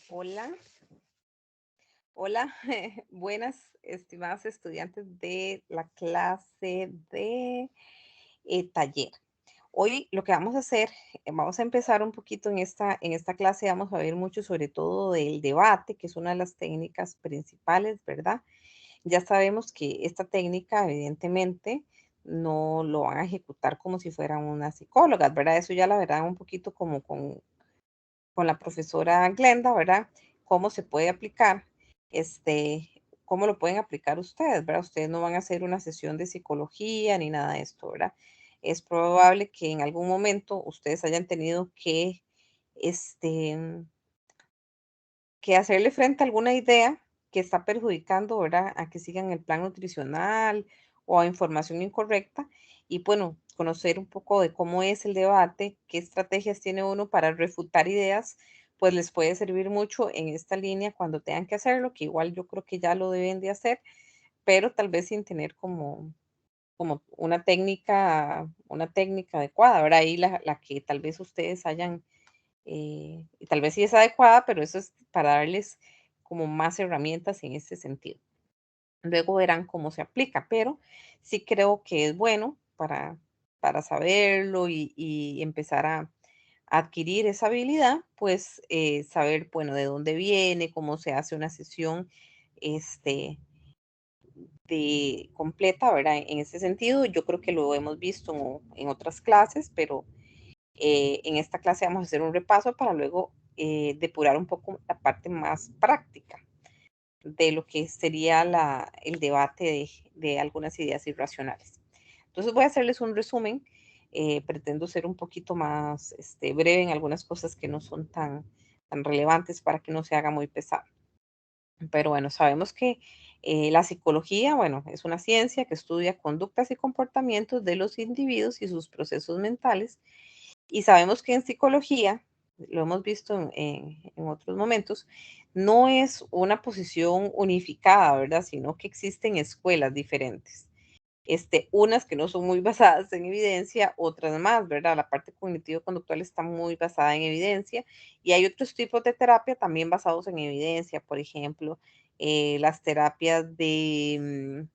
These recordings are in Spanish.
Hola, hola, buenas, estimadas estudiantes de la clase de taller. Hoy lo que vamos a hacer, vamos a empezar un poquito en esta clase, vamos a ver mucho sobre todo del debate, que es una de las técnicas principales, ¿verdad? Ya sabemos que esta técnica, evidentemente, no lo van a ejecutar como si fueran unas psicólogas, ¿verdad? Eso ya la verán un poquito como con la profesora Glenda, ¿verdad? Cómo se puede aplicar, cómo lo pueden aplicar ustedes, ¿verdad? Ustedes no van a hacer una sesión de psicología ni nada de esto, ¿verdad? Es probable que en algún momento ustedes hayan tenido este, que hacerle frente a alguna idea que está perjudicando, ¿verdad? A que sigan el plan nutricional o a información incorrecta y bueno, conocer un poco de cómo es el debate, qué estrategias tiene uno para refutar ideas, pues les puede servir mucho en esta línea cuando tengan que hacerlo, que igual yo creo que ya lo deben de hacer, pero tal vez sin tener como una técnica adecuada, ¿verdad? Ahí la que tal vez ustedes hayan y tal vez sí es adecuada, pero eso es para darles como más herramientas en este sentido. Luego verán cómo se aplica, pero sí creo que es bueno para saberlo y empezar a adquirir esa habilidad, pues saber, bueno, de dónde viene, cómo se hace una sesión este, de completa, ¿verdad? En ese sentido, yo creo que lo hemos visto en otras clases, pero en esta clase vamos a hacer un repaso para luego depurar un poco la parte más práctica de lo que sería el debate de algunas ideas irracionales. Entonces voy a hacerles un resumen. Pretendo ser un poquito más breve en algunas cosas que no son tan relevantes para que no se haga muy pesado. Pero bueno, sabemos que la psicología, bueno, es una ciencia que estudia conductas y comportamientos de los individuos y sus procesos mentales y sabemos que en psicología, lo hemos visto en otros momentos, no es una posición unificada, ¿verdad? Sino que existen escuelas diferentes. Unas que no son muy basadas en evidencia, otras más, ¿verdad? La parte cognitivo-conductual está muy basada en evidencia y hay otros tipos de terapia también basados en evidencia, por ejemplo, las terapias de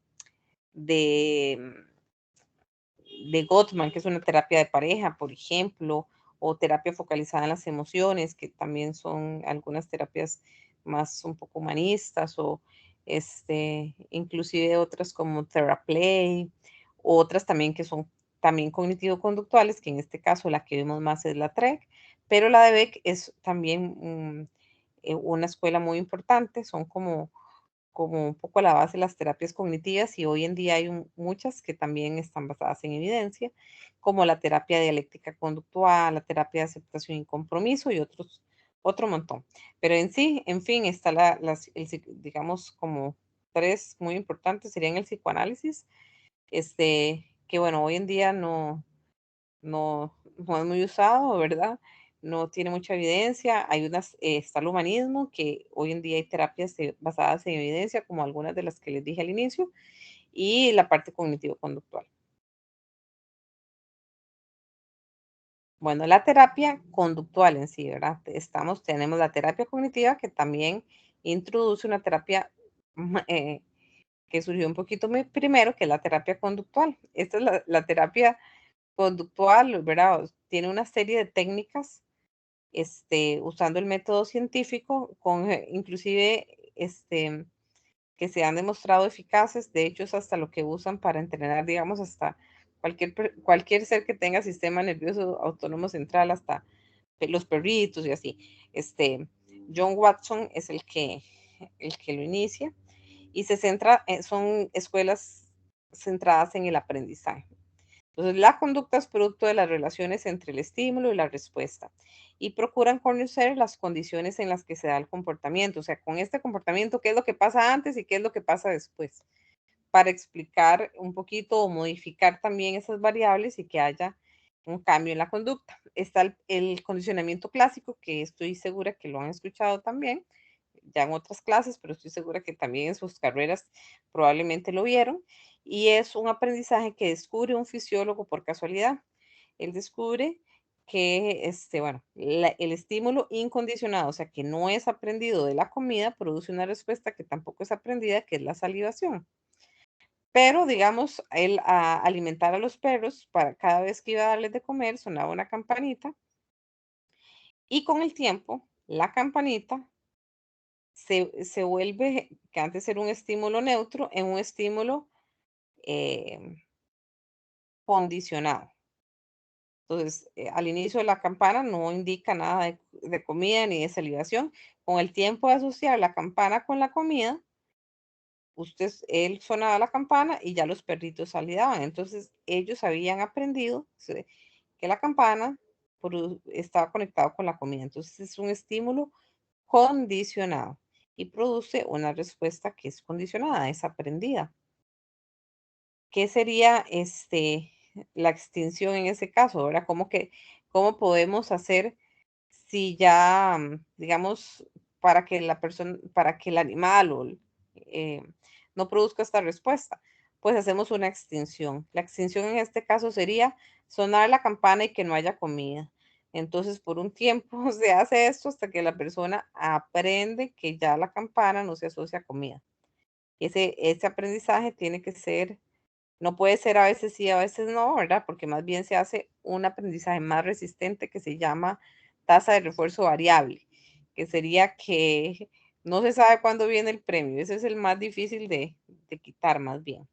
de Gottman, que es una terapia de pareja, por ejemplo, o terapia focalizada en las emociones, que también son algunas terapias más un poco humanistas, o inclusive otras como TheraPlay, otras también que son también cognitivo-conductuales, que en este caso la que vemos más es la TREC, pero la de Beck es también una escuela muy importante, son como un poco la base de las terapias cognitivas y hoy en día hay muchas que también están basadas en evidencia, como la terapia dialéctica conductual, la terapia de aceptación y compromiso y otro montón. Pero en sí, en fin, está digamos, como tres muy importantes, serían el psicoanálisis, que bueno, hoy en día no es muy usado, ¿verdad? No tiene mucha evidencia. Está el humanismo, que hoy en día hay terapias basadas en evidencia, como algunas de las que les dije al inicio, y la parte cognitivo-conductual. Bueno, la terapia conductual en sí, ¿verdad? Tenemos la terapia cognitiva que también introduce una terapia que surgió un poquito primero, que es la terapia conductual. Esta es la terapia conductual, ¿verdad? Tiene una serie de técnicas usando el método científico, inclusive que se han demostrado eficaces. De hecho, es hasta lo que usan para entrenar, digamos, hasta cualquier ser que tenga sistema nervioso autónomo central, hasta los perritos y así. John Watson es el que lo inicia y son escuelas centradas en el aprendizaje. Entonces, la conducta es producto de las relaciones entre el estímulo y la respuesta y procuran conocer las condiciones en las que se da el comportamiento, o sea, con este comportamiento, qué es lo que pasa antes y qué es lo que pasa después, para explicar un poquito o modificar también esas variables y que haya un cambio en la conducta. Está el condicionamiento clásico, que estoy segura que lo han escuchado también, ya en otras clases, pero estoy segura que también en sus carreras probablemente lo vieron, y es un aprendizaje que descubre un fisiólogo por casualidad. Él descubre que, bueno, el estímulo incondicionado, o sea, que no es aprendido de la comida, produce una respuesta que tampoco es aprendida, que es la salivación. Pero, digamos, él a alimentar a los perros, para cada vez que iba a darles de comer, sonaba una campanita y con el tiempo, la campanita se vuelve, que antes era un estímulo neutro, en un estímulo em, condicionado. Entonces, al inicio de la campana no indica nada de comida ni de salivación. Con el tiempo de asociar la campana con la comida, él sonaba la campana y ya los perritos salidaban. Entonces, ellos habían aprendido que la campana estaba conectado con la comida. Entonces, es un estímulo condicionado y produce una respuesta que es condicionada, es aprendida. ¿Qué sería la extinción en ese caso? ¿Verdad? ¿Cómo podemos hacer si ya, digamos, para que el animal eh, no produzca esta respuesta? Pues hacemos una extinción. La extinción en este caso sería sonar la campana y que no haya comida. Entonces, por un tiempo se hace esto hasta que la persona aprende que ya la campana no se asocia a comida. Ese aprendizaje tiene que ser, no puede ser a veces sí, a veces no, ¿verdad? Porque más bien se hace un aprendizaje más resistente que se llama tasa de refuerzo variable, que sería que no se sabe cuándo viene el premio. Ese es el más difícil de quitar más bien.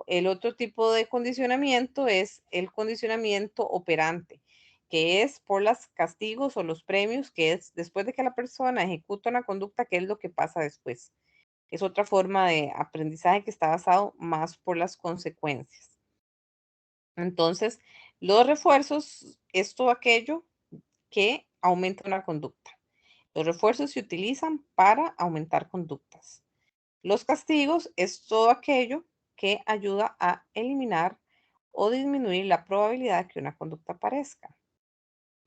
El otro tipo de condicionamiento es el condicionamiento operante, que es por los castigos o los premios, que es después de que la persona ejecuta una conducta, ¿qué es lo que pasa después? Es otra forma de aprendizaje que está basado más por las consecuencias. Entonces, los refuerzos es todo aquello que aumenta una conducta. Los refuerzos se utilizan para aumentar conductas. Los castigos es todo aquello que ayuda a eliminar o disminuir la probabilidad de que una conducta aparezca.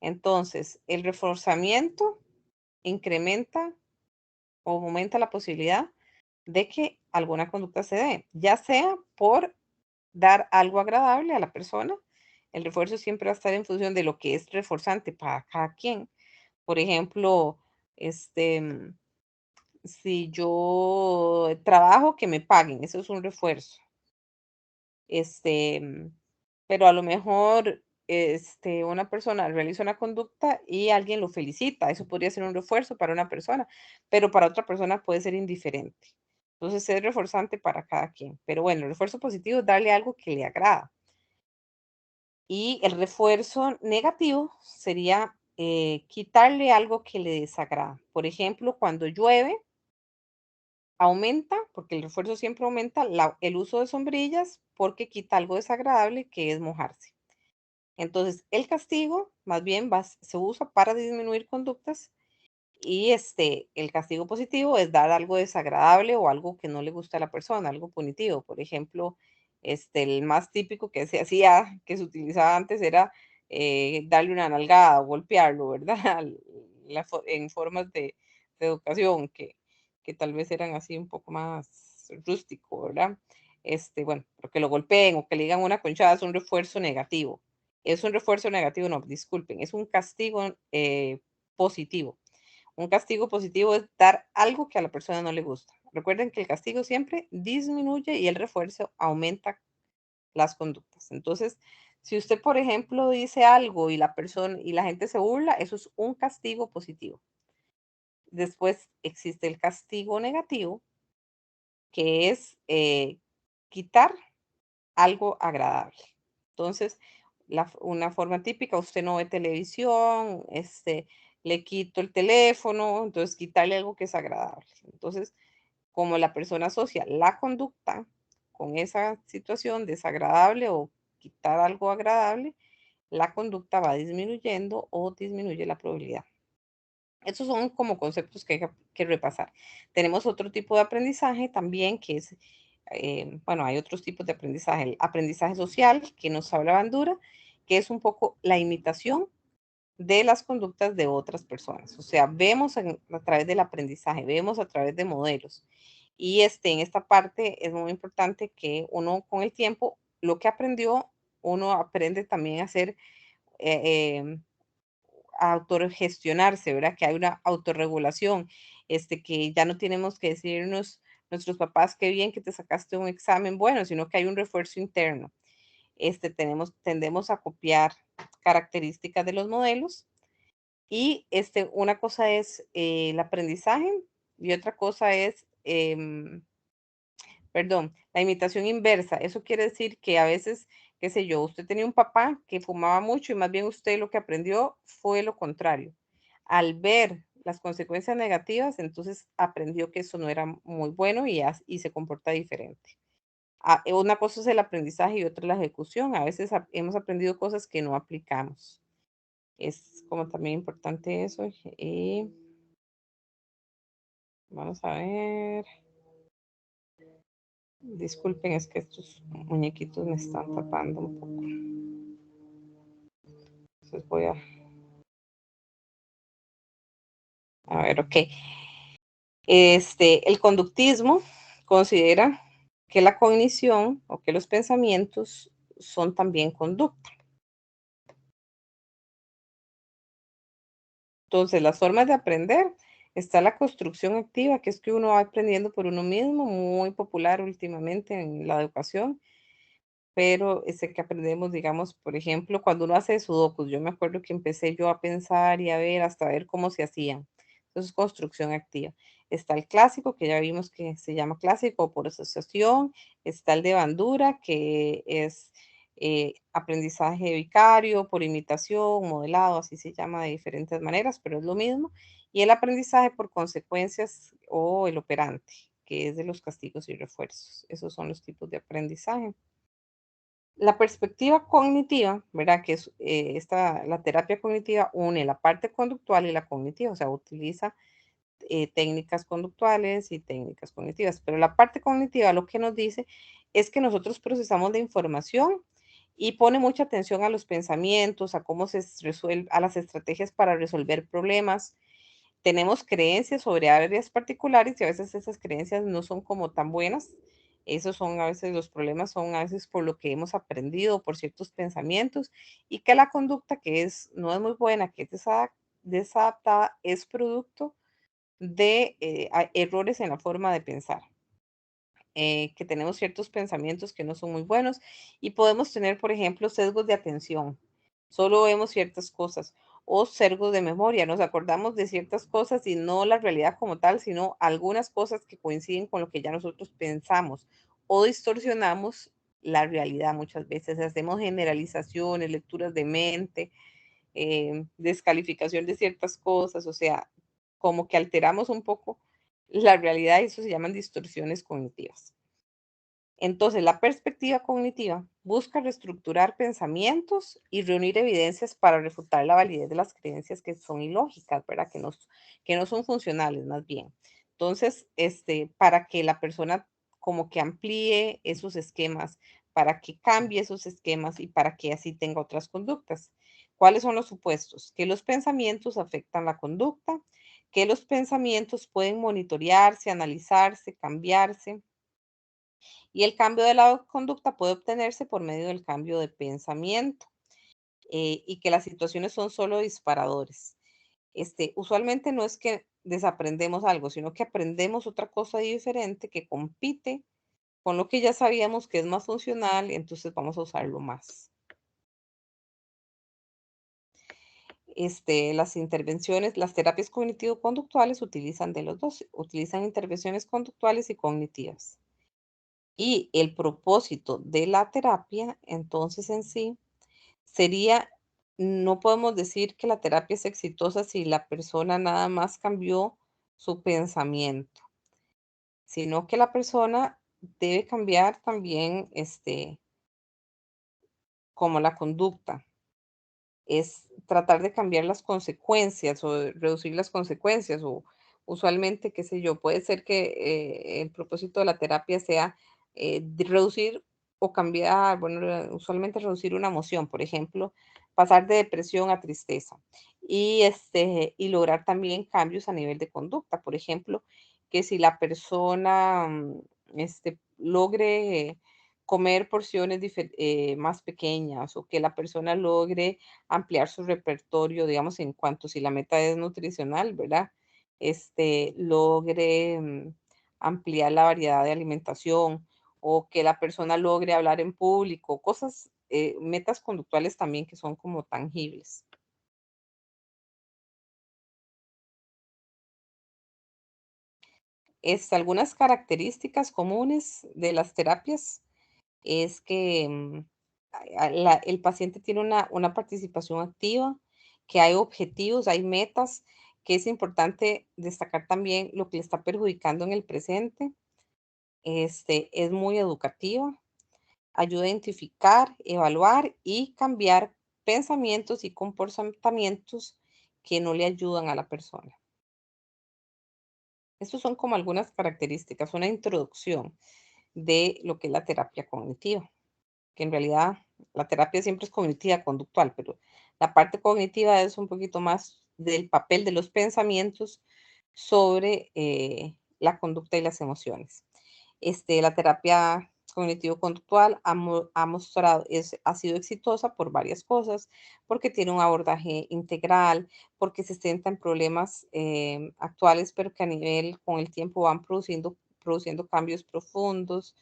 Entonces, el reforzamiento incrementa o aumenta la posibilidad de que alguna conducta se dé, ya sea por dar algo agradable a la persona. El refuerzo siempre va a estar en función de lo que es reforzante para cada quien. Por ejemplo, este, si yo trabajo, que me paguen, eso es un refuerzo. Este, pero a lo mejor, una persona realiza una conducta y alguien lo felicita. Eso podría ser un refuerzo para una persona, pero para otra persona puede ser indiferente. Entonces es reforzante para cada quien. Pero bueno, el refuerzo positivo es darle algo que le agrada. Y el refuerzo negativo sería quitarle algo que le desagrada. Por ejemplo, cuando llueve, aumenta, porque el refuerzo siempre aumenta el uso de sombrillas porque quita algo desagradable que es mojarse. Entonces, el castigo más bien se usa para disminuir conductas y el castigo positivo es dar algo desagradable o algo que no le gusta a la persona, algo punitivo. Por ejemplo, el más típico que se hacía, que se utilizaba antes era darle una nalgada o golpearlo, ¿verdad? En formas de educación que tal vez eran así un poco más rústico, ¿verdad? Bueno, pero que lo golpeen o que le digan una conchada es un refuerzo negativo. Es un refuerzo negativo, no, disculpen, es un castigo positivo. Un castigo positivo es dar algo que a la persona no le gusta. Recuerden que el castigo siempre disminuye y el refuerzo aumenta las conductas. Entonces, si usted, por ejemplo, dice algo y la gente se burla, eso es un castigo positivo. Después existe el castigo negativo, que es quitar algo agradable. Entonces, una forma típica, usted no ve televisión, le quito el teléfono, entonces quitarle algo que es agradable. Entonces, como la persona asocia la conducta con esa situación desagradable o quitar algo agradable, la conducta va disminuyendo o disminuye la probabilidad. Estos son como conceptos que hay que repasar. Tenemos otro tipo de aprendizaje también que es, bueno, hay otros tipos de aprendizaje. El aprendizaje social, que nos habla Bandura, que es un poco la imitación de las conductas de otras personas. O sea, vemos a través del aprendizaje, vemos a través de modelos. Y en esta parte es muy importante que uno con el tiempo, lo que aprendió, uno aprende también a hacer a autogestionarse, ¿verdad? Que hay una autorregulación, que ya no tenemos que decirnos nuestros papás, qué bien que te sacaste un examen bueno, sino que hay un refuerzo interno. Tendemos a copiar características de los modelos y una cosa es el aprendizaje y otra cosa es, perdón, la imitación inversa. Eso quiere decir que a veces, qué sé yo, usted tenía un papá que fumaba mucho y más bien usted lo que aprendió fue lo contrario. Al ver las consecuencias negativas, entonces aprendió que eso no era muy bueno y se comporta diferente. Una cosa es el aprendizaje y otra es la ejecución. A veces hemos aprendido cosas que no aplicamos. Es como también importante eso. Y vamos a ver. Disculpen, es que estos muñequitos me están tapando un poco. Entonces voy a ver, ok. El conductismo considera que la cognición o que los pensamientos son también conducta. Entonces, las formas de aprender, está la construcción activa, que es que uno va aprendiendo por uno mismo, muy popular últimamente en la educación, pero ese que aprendemos, digamos, por ejemplo, cuando uno hace sudokus, yo me acuerdo que empecé yo a pensar y a ver, hasta ver cómo se hacían. Entonces, construcción activa. Está el clásico, que ya vimos que se llama clásico por asociación. Está el de bandura, que es aprendizaje vicario, por imitación, modelado, así se llama de diferentes maneras, pero es lo mismo. Y el aprendizaje por consecuencias o el operante, que es de los castigos y refuerzos. Esos son los tipos de aprendizaje. La perspectiva cognitiva, ¿verdad? Que es la terapia cognitiva une la parte conductual y la cognitiva, o sea, utiliza técnicas conductuales y técnicas cognitivas, pero la parte cognitiva lo que nos dice es que nosotros procesamos la información y pone mucha atención a los pensamientos, a cómo se resuelve, a las estrategias para resolver problemas. Tenemos creencias sobre áreas particulares y a veces esas creencias no son como tan buenas. Esos son a veces los problemas, son a veces por lo que hemos aprendido, por ciertos pensamientos, y que la conducta no es muy buena, que es desadaptada, es producto de errores en la forma de pensar, que tenemos ciertos pensamientos que no son muy buenos y podemos tener, por ejemplo, sesgos de atención. Solo vemos ciertas cosas o sesgos de memoria. Nos acordamos de ciertas cosas y no la realidad como tal, sino algunas cosas que coinciden con lo que ya nosotros pensamos o distorsionamos la realidad muchas veces. Hacemos generalizaciones, lecturas de mente, descalificación de ciertas cosas, o sea, como que alteramos un poco la realidad y eso se llaman distorsiones cognitivas. Entonces, la perspectiva cognitiva busca reestructurar pensamientos y reunir evidencias para refutar la validez de las creencias que son ilógicas, ¿verdad? Que no son funcionales, más bien. Entonces, para que la persona como que amplíe esos esquemas, para que cambie esos esquemas y para que así tenga otras conductas. ¿Cuáles son los supuestos? Que los pensamientos afectan la conducta, que los pensamientos pueden monitorearse, analizarse, cambiarse, y el cambio de la conducta puede obtenerse por medio del cambio de pensamiento, y que las situaciones son solo disparadores. Usualmente no es que desaprendemos algo, sino que aprendemos otra cosa diferente que compite con lo que ya sabíamos que es más funcional, y entonces vamos a usarlo más. Las terapias cognitivo-conductuales utilizan de los dos, utilizan intervenciones conductuales y cognitivas. Y el propósito de la terapia, entonces en sí, sería, no podemos decir que la terapia es exitosa si la persona nada más cambió su pensamiento, sino que la persona debe cambiar también, como la conducta. Es tratar de cambiar las consecuencias o de reducir las consecuencias o usualmente, qué sé yo, puede ser que el propósito de la terapia sea de reducir o cambiar, bueno, usualmente reducir una emoción, por ejemplo, pasar de depresión a tristeza y lograr también cambios a nivel de conducta, por ejemplo, que si la persona logre comer porciones más pequeñas o que la persona logre ampliar su repertorio, digamos, en cuanto si la meta es nutricional, ¿verdad? Logre ampliar la variedad de alimentación o que la persona logre hablar en público, cosas, metas conductuales también que son como tangibles. Algunas características comunes de las terapias es que el paciente tiene una participación activa, que hay objetivos, hay metas, que es importante destacar también lo que le está perjudicando en el presente. Es muy educativa, ayuda a identificar, evaluar y cambiar pensamientos y comportamientos que no le ayudan a la persona. Estas son como algunas características, una introducción de lo que es la terapia cognitiva, que en realidad la terapia siempre es cognitiva conductual, pero la parte cognitiva es un poquito más del papel de los pensamientos sobre la conducta y las emociones. La terapia cognitivo-conductual ha mostrado, ha sido exitosa por varias cosas, porque tiene un abordaje integral, porque se centra en problemas actuales, pero que a nivel, con el tiempo van produciendo cambios profundos.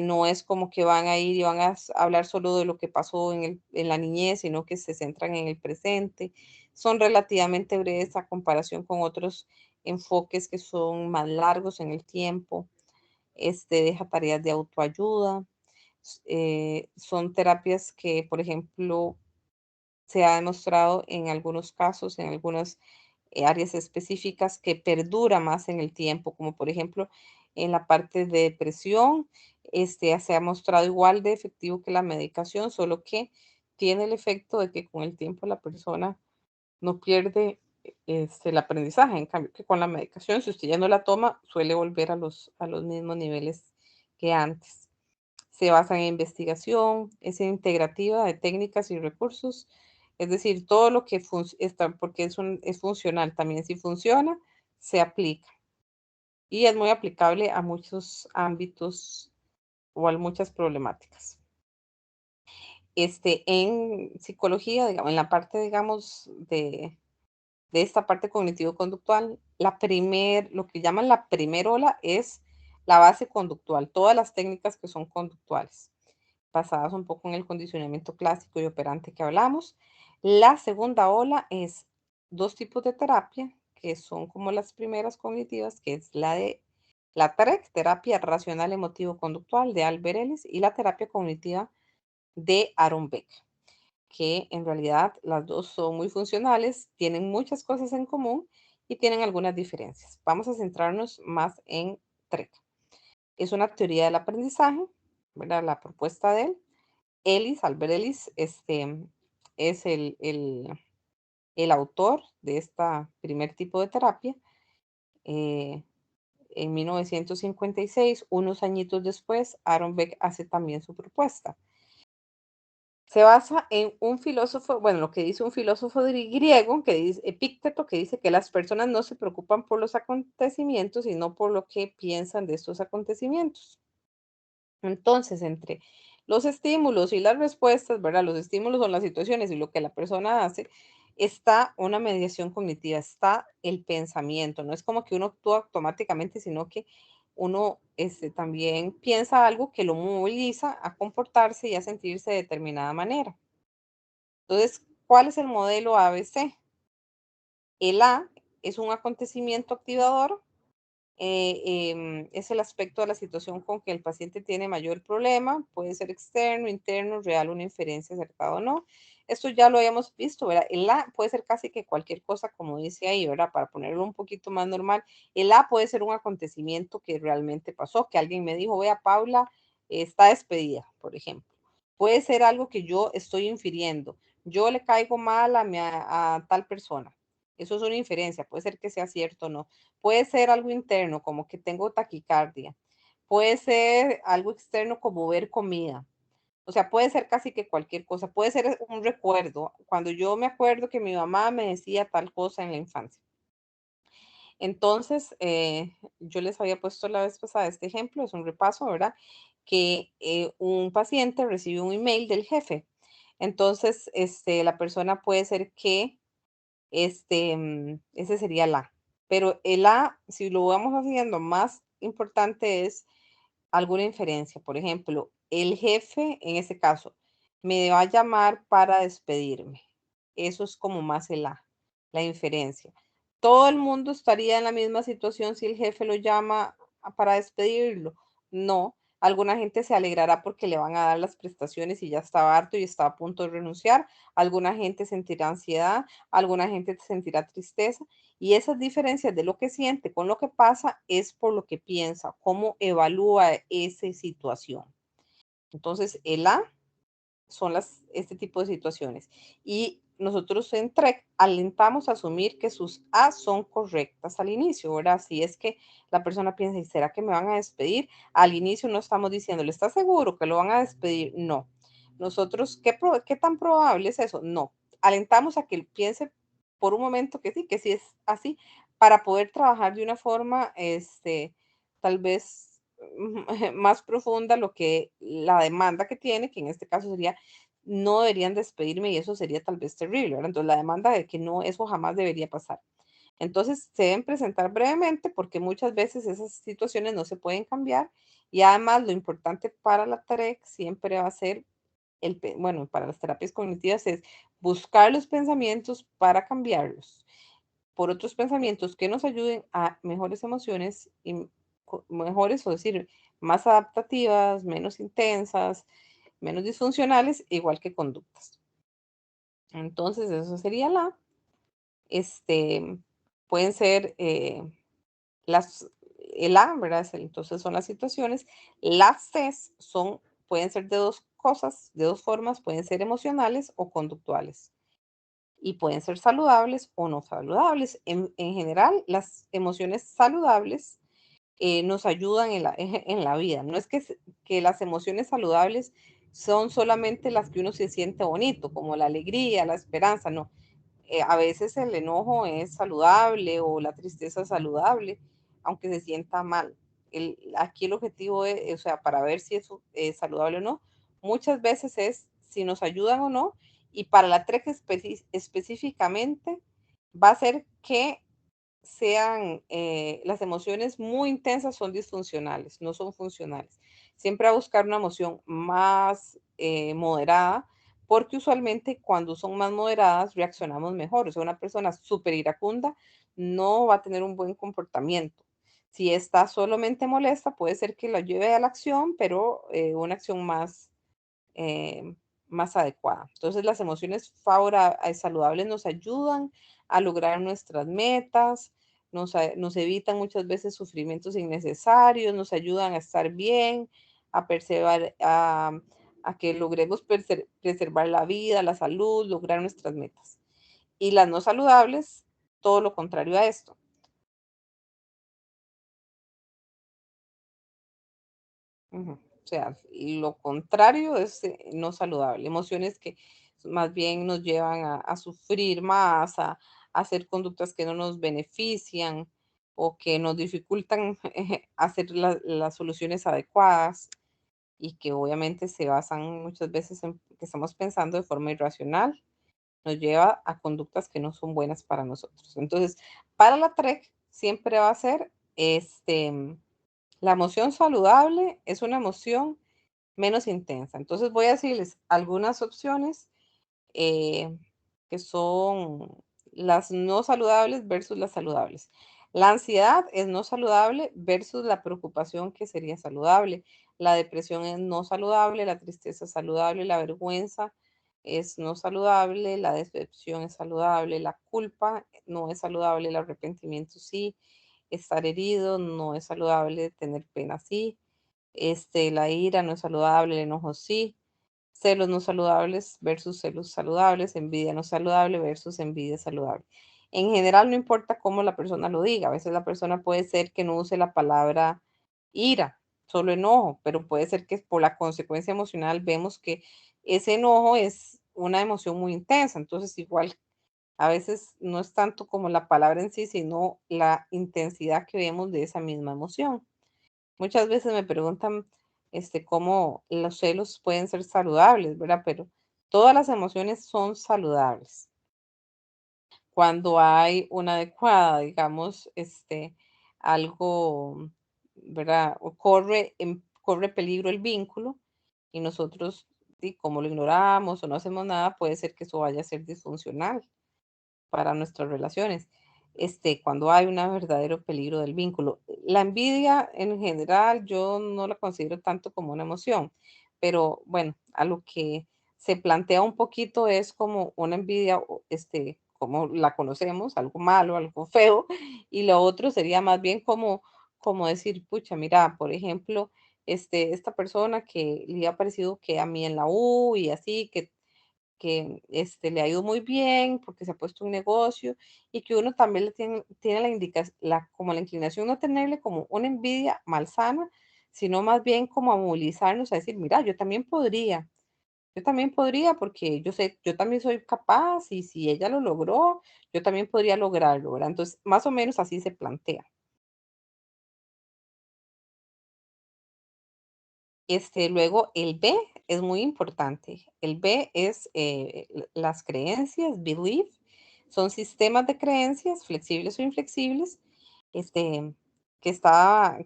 No es como que van a ir y van a hablar solo de lo que pasó en la niñez, sino que se centran en el presente. Son relativamente breves a comparación con otros enfoques que son más largos en el tiempo. Deja tareas de autoayuda. Son terapias que, por ejemplo, se ha demostrado en algunos casos, en algunas áreas específicas, que perdura más en el tiempo, como por ejemplo en la parte de depresión, se ha mostrado igual de efectivo que la medicación, solo que tiene el efecto de que con el tiempo la persona no pierde el aprendizaje. En cambio, que con la medicación, si usted ya no la toma, suele volver a los mismos niveles que antes. Se basa en investigación, es integrativa de técnicas y recursos, es decir, todo lo que está, porque es funcional también, si funciona, se aplica y es muy aplicable a muchos ámbitos o a muchas problemáticas. En psicología, digamos, en la parte, digamos, de esta parte cognitivo-conductual, lo que llaman la primer ola es la base conductual, todas las técnicas que son conductuales, basadas un poco en el condicionamiento clásico y operante que hablamos. La segunda ola es dos tipos de terapia, que son como las primeras cognitivas, que es la TREC, terapia racional emotivo conductual de Albert Ellis, y la terapia cognitiva de Aaron Beck, que en realidad las dos son muy funcionales, tienen muchas cosas en común y tienen algunas diferencias. Vamos a centrarnos más en TREC. Es una teoría del aprendizaje, ¿verdad? La propuesta de él. Albert Ellis, es el autor de este primer tipo de terapia. eh, en 1956, unos añitos después, Aaron Beck hace también su propuesta. Se basa en un filósofo, bueno, lo que dice un filósofo griego, que dice Epícteto, que dice que las personas no se preocupan por los acontecimientos, sino por lo que piensan de estos acontecimientos. Entonces, entre los estímulos y las respuestas, ¿verdad? Los estímulos son las situaciones y lo que la persona hace, está una mediación cognitiva, está el pensamiento. No es como que uno actúa automáticamente, sino que uno también piensa algo que lo moviliza a comportarse y a sentirse de determinada manera. Entonces, ¿cuál es el modelo ABC? El A es un acontecimiento activador, es el aspecto de la situación con que el paciente tiene mayor problema, puede ser externo, interno, real, una inferencia acertada o no. Esto ya lo habíamos visto, ¿verdad? El A puede ser casi que cualquier cosa, como dice ahí, ¿verdad? Para ponerlo un poquito más normal, el A puede ser un acontecimiento que realmente pasó, que alguien me dijo, vea, Paula está despedida, por ejemplo. Puede ser algo que yo estoy infiriendo. Yo le caigo mal a tal persona. Eso es una inferencia, puede ser que sea cierto o no. Puede ser algo interno, como que tengo taquicardia. Puede ser algo externo, como ver comida. O sea, puede ser casi que cualquier cosa. Puede ser un recuerdo. Cuando yo me acuerdo que mi mamá me decía tal cosa en la infancia. Entonces, yo les había puesto la vez pasada este ejemplo, es un repaso, ¿verdad? que un paciente recibe un email del jefe. Entonces, la persona puede ser que, ese sería el A. Pero el A, si lo vamos haciendo más importante, es alguna inferencia. Por ejemplo, el jefe, en este caso, me va a llamar para despedirme. Eso es como más el A, la inferencia. ¿Todo el mundo estaría en la misma situación si el jefe lo llama para despedirlo? No. Alguna gente se alegrará porque le van a dar las prestaciones y ya estaba harto y está a punto de renunciar. Alguna gente sentirá ansiedad, alguna gente sentirá tristeza. Y esas diferencias de lo que siente con lo que pasa es por lo que piensa, cómo evalúa esa situación. Entonces, el A son este tipo de situaciones. Y nosotros en TREC alentamos a asumir que sus A son correctas al inicio, ¿verdad? Si es que la persona piensa, ¿y será que me van a despedir? Al inicio no estamos diciéndole, ¿está seguro que lo van a despedir? No. Nosotros, ¿qué tan probable es eso? No. Alentamos a que piense por un momento que sí es así, para poder trabajar de una forma, tal vez más profunda lo que la demanda que tiene, que en este caso sería no deberían despedirme y eso sería tal vez terrible, ¿verdad? Entonces la demanda de que no, eso jamás debería pasar. Entonces se deben presentar brevemente porque muchas veces esas situaciones no se pueden cambiar y además lo importante para la TAREC siempre va a ser bueno, para las terapias cognitivas es buscar los pensamientos para cambiarlos por otros pensamientos que nos ayuden a mejores emociones y mejores, o decir, más adaptativas, menos intensas, menos disfuncionales, igual que conductas. Entonces, eso sería este, pueden ser las, el A, ¿verdad? Entonces son las situaciones. Las C pueden ser de dos cosas, de dos formas, pueden ser emocionales o conductuales. Y pueden ser saludables o no saludables. En general, las emociones saludables nos ayudan en la vida. No es que las emociones saludables son solamente las que uno se siente bonito, como la alegría, la esperanza, no. A veces el enojo es saludable o la tristeza es saludable, aunque se sienta mal. Aquí el objetivo es, o sea, para ver si es saludable o no, muchas veces es si nos ayudan o no, y para la TREC específicamente va a ser que sean las emociones muy intensas son disfuncionales, no son funcionales. Siempre a buscar una emoción más moderada, porque usualmente cuando son más moderadas reaccionamos mejor. O sea, una persona súper iracunda no va a tener un buen comportamiento. Si está solamente molesta, puede ser que lo lleve a la acción, pero una acción eh, más adecuada. Entonces, las emociones saludables nos ayudan a lograr nuestras metas, nos evitan muchas veces sufrimientos innecesarios, nos ayudan a estar bien, a perseverar, a que logremos preservar la vida, la salud, lograr nuestras metas. Y las no saludables, todo lo contrario a esto. Ujú. O sea, lo contrario es no saludable. Emociones que más bien nos llevan a sufrir más, a hacer conductas que no nos benefician o que nos dificultan hacer las soluciones adecuadas y que obviamente se basan muchas veces en que estamos pensando de forma irracional, nos lleva a conductas que no son buenas para nosotros. Entonces, para la TREC siempre va a ser la emoción saludable es una emoción menos intensa. Entonces voy a decirles algunas opciones eh, que son las no saludables versus las saludables. La ansiedad es no saludable versus la preocupación que sería saludable. La depresión es no saludable, la tristeza es saludable, la vergüenza es no saludable, la decepción es saludable, la culpa no es saludable, el arrepentimiento sí, estar herido no es saludable, tener pena sí, la ira no es saludable, el enojo sí, celos no saludables versus celos saludables, envidia no saludable versus envidia saludable. En general, no importa cómo la persona lo diga, a veces la persona puede ser que no use la palabra ira, solo enojo, pero puede ser que por la consecuencia emocional vemos que ese enojo es una emoción muy intensa, entonces igual a veces no es tanto como la palabra en sí, sino la intensidad que vemos de esa misma emoción. Muchas veces me preguntan, cómo los celos pueden ser saludables, ¿verdad? Pero todas las emociones son saludables cuando hay una adecuada, digamos, algo, ¿verdad? O corre peligro el vínculo y nosotros, como lo ignoramos o no hacemos nada, puede ser que eso vaya a ser disfuncional para nuestras relaciones, cuando hay un verdadero peligro del vínculo. La envidia en general yo no la considero tanto como una emoción, pero bueno, a lo que se plantea un poquito es como una envidia, como la conocemos, algo malo, algo feo, y lo otro sería más bien como decir, pucha, mira, por ejemplo, esta persona que le ha parecido que a mí en la U y así, que le ha ido muy bien porque se ha puesto un negocio y que uno también le tiene la indicación, como la inclinación no tenerle como una envidia malsana, sino más bien como a movilizarnos a decir, mira, yo también podría porque yo sé, yo también soy capaz y si ella lo logró, yo también podría lograrlo, ¿verdad? Entonces, más o menos así se plantea. Luego el B es muy importante. El B es las creencias, belief, son sistemas de creencias flexibles o inflexibles, este, que estaba,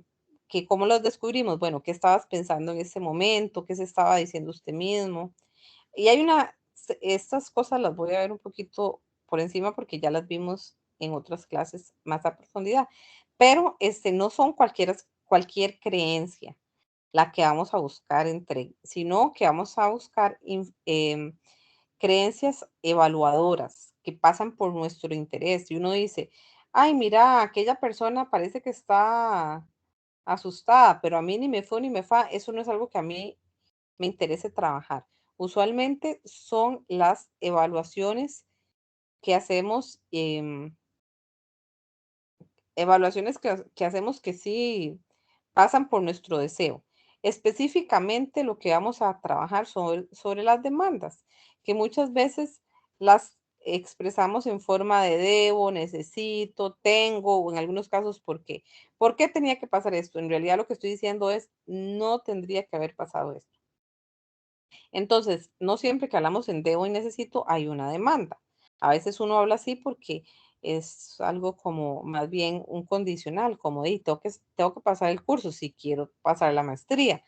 que cómo los descubrimos, bueno, qué estabas pensando en ese momento, qué se estaba diciendo usted mismo. Y hay estas cosas las voy a ver un poquito por encima porque ya las vimos en otras clases más a profundidad, pero no son cualquier creencia la que vamos a buscar sino que vamos a buscar creencias evaluadoras que pasan por nuestro interés. Y uno dice, ay, mira, aquella persona parece que está asustada, pero a mí ni me fue ni me fa, eso no es algo que a mí me interese trabajar. Usualmente son las evaluaciones que hacemos, que hacemos que sí pasan por nuestro deseo. Específicamente lo que vamos a trabajar sobre las demandas, que muchas veces las expresamos en forma de debo, necesito, tengo, o en algunos casos, ¿por qué? ¿Por qué tenía que pasar esto? En realidad lo que estoy diciendo es, no tendría que haber pasado esto. Entonces, no siempre que hablamos en debo y necesito hay una demanda. A veces uno habla así porque es algo como más bien un condicional, como di, tengo que pasar el curso si quiero pasar la maestría,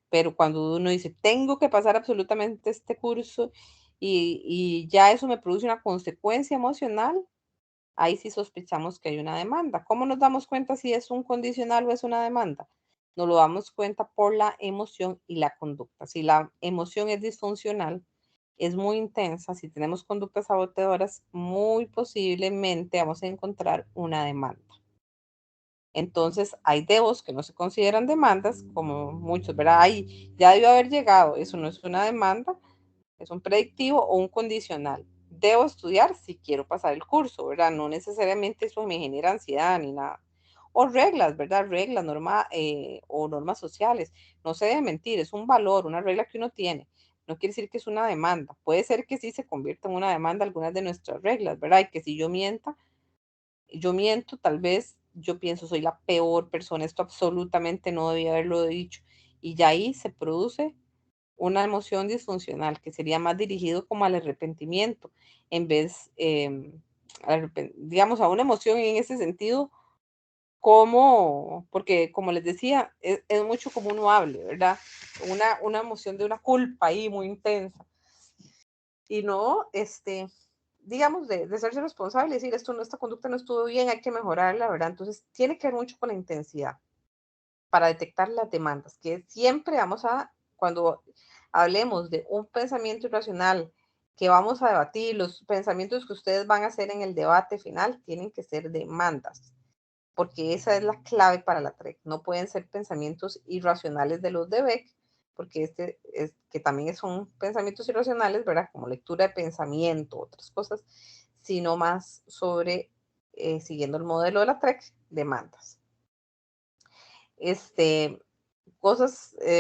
pero cuando uno dice, tengo que pasar absolutamente este curso y ya eso me produce una consecuencia emocional, ahí sí sospechamos que hay una demanda. ¿Cómo nos damos cuenta si es un condicional o es una demanda? Nos lo damos cuenta por la emoción y la conducta. Si la emoción es disfuncional, es muy intensa, si tenemos conductas saboteadoras, muy posiblemente vamos a encontrar una demanda. Entonces, hay debos que no se consideran demandas, como muchos, ¿verdad? Ahí ya debió haber llegado, eso no es una demanda, es un predictivo o un condicional. Debo estudiar si quiero pasar el curso, ¿verdad? No necesariamente eso me genera ansiedad ni nada. O reglas, ¿verdad? Reglas, o normas sociales. No se debe mentir, es un valor, una regla que uno tiene. No quiere decir que es una demanda. Puede ser que sí se convierta en una demanda algunas de nuestras reglas, ¿verdad? Y que si yo miento, tal vez yo pienso soy la peor persona, esto absolutamente no debía haberlo dicho. Y ya ahí se produce una emoción disfuncional que sería más dirigido como al arrepentimiento, en vez, digamos, a una emoción en ese sentido, porque como les decía, es mucho como uno hable, ¿verdad? Una emoción de una culpa ahí muy intensa. Y no, digamos, de hacerse responsable, decir, esta conducta no estuvo bien, hay que mejorarla, ¿verdad? Entonces, tiene que ver mucho con la intensidad para detectar las demandas, que siempre cuando hablemos de un pensamiento irracional que vamos a debatir, los pensamientos que ustedes van a hacer en el debate final tienen que ser demandas, porque esa es la clave para la TREC. No pueden ser pensamientos irracionales de los de Beck, porque que también son pensamientos irracionales, ¿verdad? Como lectura de pensamiento, otras cosas, sino más sobre, siguiendo el modelo de la TREC, demandas. Este,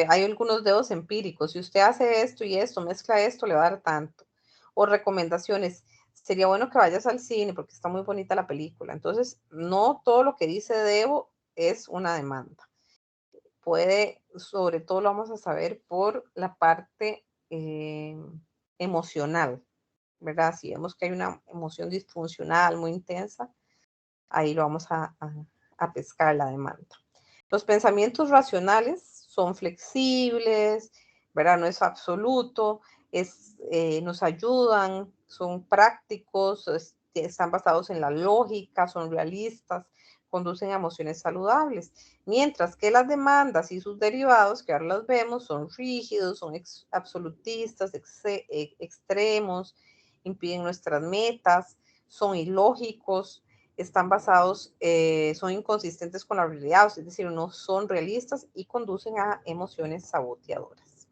hay algunos dedos empíricos. Si usted hace esto y esto, mezcla esto, le va a dar tanto. O recomendaciones. Sería bueno que vayas al cine porque está muy bonita la película. Entonces, no todo lo que dice debo es una demanda. puede, sobre todo lo vamos a saber por la parte emocional, ¿verdad? Si vemos que hay una emoción disfuncional muy intensa, ahí lo vamos a pescar la demanda. Los pensamientos racionales son flexibles, ¿verdad? No es absoluto, nos ayudan, son prácticos, están basados en la lógica, son realistas, conducen a emociones saludables, mientras que las demandas y sus derivados, que ahora los vemos, son rígidos, son absolutistas, extremos, impiden nuestras metas, son ilógicos, están basados, son inconsistentes con la realidad, es decir, no son realistas y conducen a emociones saboteadoras.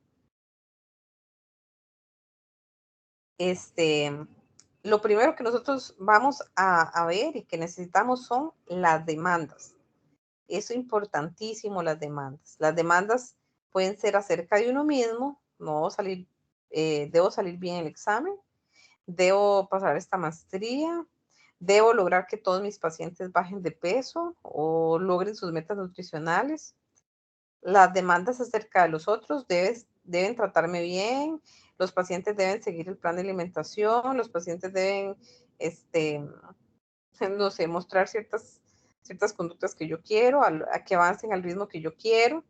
Lo primero que nosotros vamos a ver y que necesitamos son las demandas. Eso es importantísimo, las demandas. Las demandas pueden ser acerca de uno mismo, no salir, debo salir bien en el examen, debo pasar esta maestría, debo lograr que todos mis pacientes bajen de peso o logren sus metas nutricionales. Las demandas acerca de los otros deben tratarme bien, los pacientes deben seguir el plan de alimentación, los pacientes deben, no sé, mostrar ciertas conductas que yo quiero, a que avancen al ritmo que yo quiero.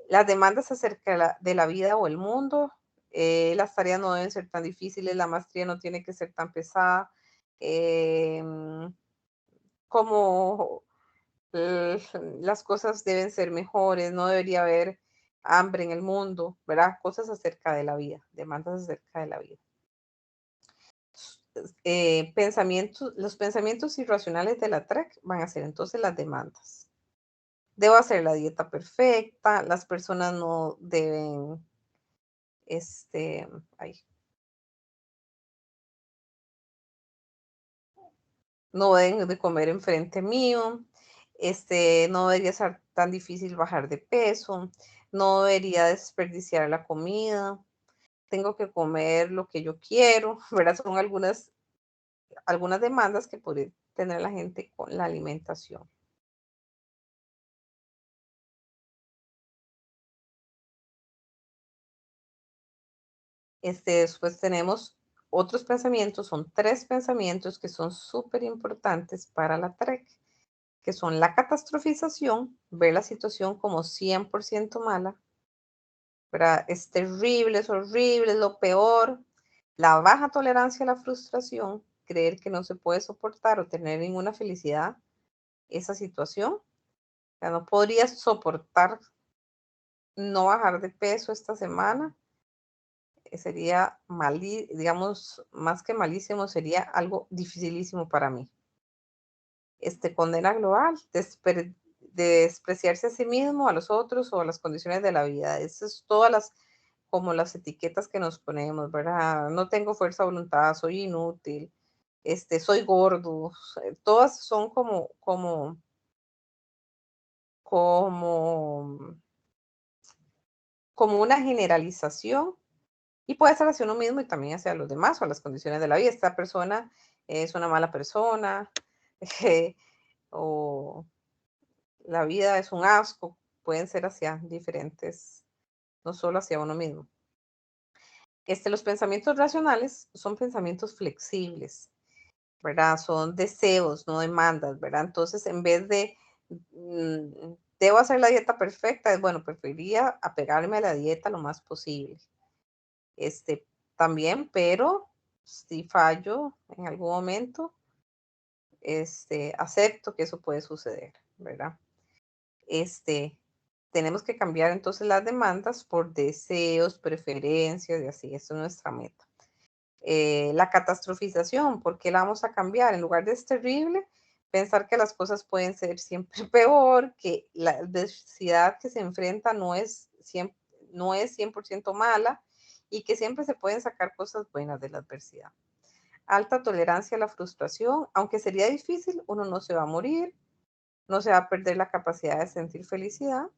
Las demandas acerca de la vida o el mundo, las tareas no deben ser tan difíciles, la maestría no tiene que ser tan pesada, como las cosas deben ser mejores, no debería haber hambre en el mundo, ¿verdad? Cosas acerca de la vida, demandas acerca de la vida. Los pensamientos irracionales de la TREC van a ser entonces las demandas. Debo hacer la dieta perfecta, las personas no deben, ay, no deben de comer enfrente mío, no debería ser tan difícil bajar de peso, no debería desperdiciar la comida, tengo que comer lo que yo quiero, ¿verdad? Son algunas demandas que puede tener la gente con la alimentación. Después tenemos otros pensamientos, son 3 pensamientos que son súper importantes para la TREC, que son la catastrofización, ver la situación como 100% mala, ¿verdad? Es terrible, es horrible, es lo peor. La baja tolerancia a la frustración, creer que no se puede soportar o tener ninguna felicidad esa situación. O sea, no podrías soportar no bajar de peso esta semana. Sería digamos, más que malísimo, sería algo dificilísimo para mí. Condena global, despreciarse a sí mismo, a los otros o a las condiciones de la vida. Esas es todas como las etiquetas que nos ponemos, ¿verdad? No tengo fuerza de voluntad, soy inútil, soy gordo, todas son como, como una generalización y puede ser hacia uno mismo y también hacia los demás o a las condiciones de la vida. Esta persona es una mala persona, o la vida es un asco, pueden ser hacia diferentes, no solo hacia uno mismo. Los pensamientos racionales son pensamientos flexibles, ¿verdad? Son deseos, no demandas, ¿verdad? Entonces, en vez de, debo hacer la dieta perfecta, es bueno, preferiría apegarme a la dieta lo más posible. También, pero si fallo en algún momento, acepto que eso puede suceder, ¿verdad? Tenemos que cambiar entonces las demandas por deseos, preferencias y así, eso es nuestra meta. La catastrofización, ¿por qué la vamos a cambiar? En lugar de es terrible, pensar que las cosas pueden ser siempre peor, que la adversidad que se enfrenta no es 100% mala y que siempre se pueden sacar cosas buenas de la adversidad. Alta tolerancia a la frustración, aunque sería difícil, uno no se va a morir, no se va a perder la capacidad de sentir felicidad.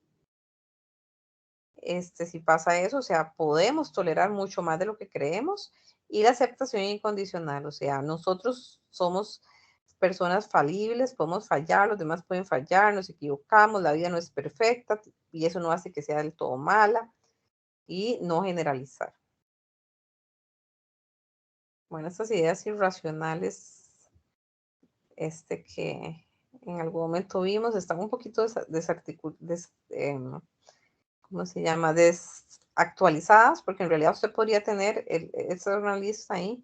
Si pasa eso, o sea, podemos tolerar mucho más de lo que creemos y la aceptación incondicional, o sea, nosotros somos personas falibles, podemos fallar, los demás pueden fallar, nos equivocamos, la vida no es perfecta y eso no hace que sea del todo mala y no generalizar. Bueno, estas ideas irracionales que en algún momento vimos están un poquito ¿cómo se llama? Desactualizadas, porque en realidad usted podría tener una lista ahí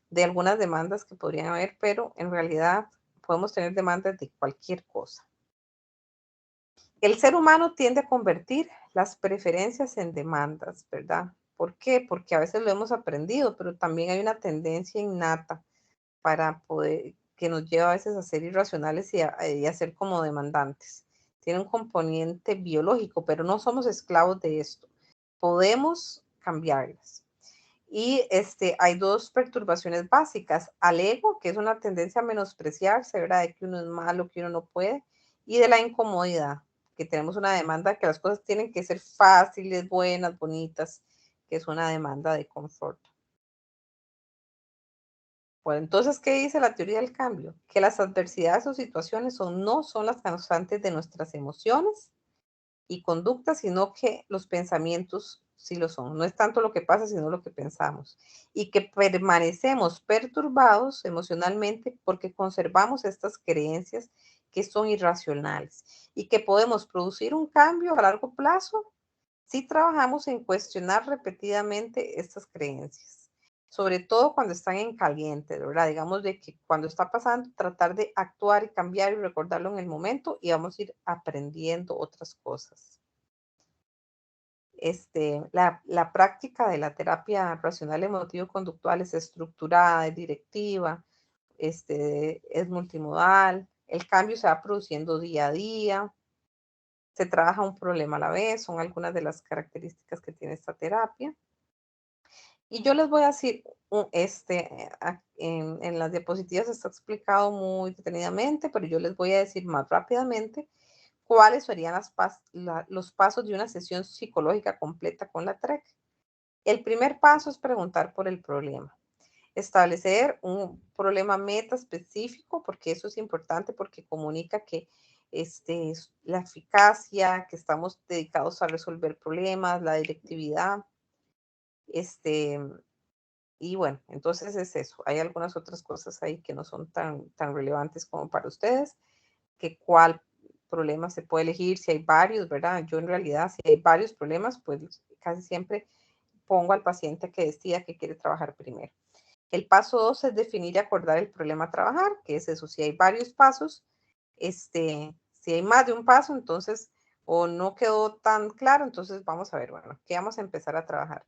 de algunas demandas que podrían haber, pero en realidad podemos tener demandas de cualquier cosa. El ser humano tiende a convertir las preferencias en demandas, ¿verdad? ¿Por qué? Porque a veces lo hemos aprendido, pero también hay una tendencia innata para poder, que nos lleva a veces a ser irracionales y a ser como demandantes. Tiene un componente biológico, pero no somos esclavos de esto. Podemos cambiarlas. Y hay dos perturbaciones básicas, al ego, que es una tendencia a menospreciarse, ¿verdad? De que uno es malo, que uno no puede, y de la incomodidad, que tenemos una demanda de que las cosas tienen que ser fáciles, buenas, bonitas, que es una demanda de confort. Bueno, entonces, ¿qué dice la teoría del cambio? Que las adversidades o situaciones no son las causantes de nuestras emociones y conductas, sino que los pensamientos sí lo son. No es tanto lo que pasa, sino lo que pensamos. Y que permanecemos perturbados emocionalmente porque conservamos estas creencias que son irracionales y que podemos producir un cambio a largo plazo si trabajamos en cuestionar repetidamente estas creencias, sobre todo cuando están en caliente, ¿verdad? Digamos de que cuando está pasando, tratar de actuar y cambiar y recordarlo en el momento y vamos a ir aprendiendo otras cosas. La práctica de la terapia racional emotivo-conductual es estructurada, es directiva, es multimodal, el cambio se va produciendo día a día, se trabaja un problema a la vez, son algunas de las características que tiene esta terapia. Y yo les voy a decir, en las diapositivas está explicado muy detenidamente, pero yo les voy a decir más rápidamente cuáles serían los pasos de una sesión psicológica completa con la TREC. El primer paso es preguntar por el problema. Establecer un problema meta específico, porque eso es importante, porque comunica que la eficacia, que estamos dedicados a resolver problemas, la directividad, y bueno, entonces es eso. Hay algunas otras cosas ahí que no son tan relevantes como para ustedes, que cuál problema se puede elegir, si hay varios, ¿verdad? Yo en realidad, si hay varios problemas, pues casi siempre pongo al paciente que decida que quiere trabajar primero. El paso 2 es definir y acordar el problema a trabajar, que es eso. Si hay varios pasos, si hay más de un paso, entonces, o no quedó tan claro, entonces vamos a ver, bueno, ¿qué vamos a empezar a trabajar?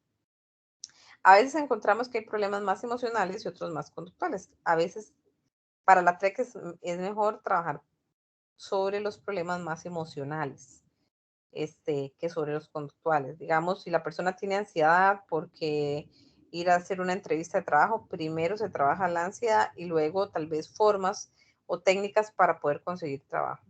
A veces encontramos que hay problemas más emocionales y otros más conductuales. A veces, para la TREC es mejor trabajar sobre los problemas más emocionales, que sobre los conductuales. Digamos, si la persona tiene ansiedad porque ir a hacer una entrevista de trabajo, primero se trabaja la ansiedad y luego tal vez formas o técnicas para poder conseguir trabajo.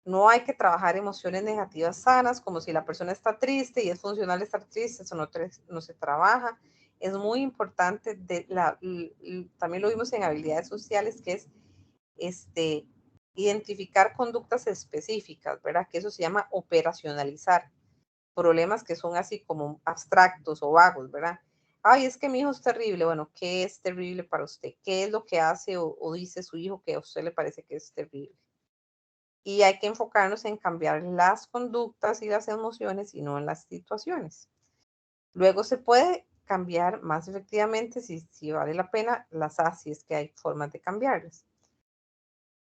No hay que trabajar emociones negativas sanas, como si la persona está triste y es funcional estar triste, eso no se trabaja. Es muy importante, también lo vimos en habilidades sociales, que es identificar conductas específicas, ¿verdad? Que eso se llama operacionalizar problemas que son así como abstractos o vagos, ¿verdad? Ay, es que mi hijo es terrible. Bueno, ¿qué es terrible para usted? ¿Qué es lo que hace o dice su hijo que a usted le parece que es terrible? Y hay que enfocarnos en cambiar las conductas y las emociones y no en las situaciones. Luego se puede cambiar más efectivamente si vale la pena las si es que hay formas de cambiarlas.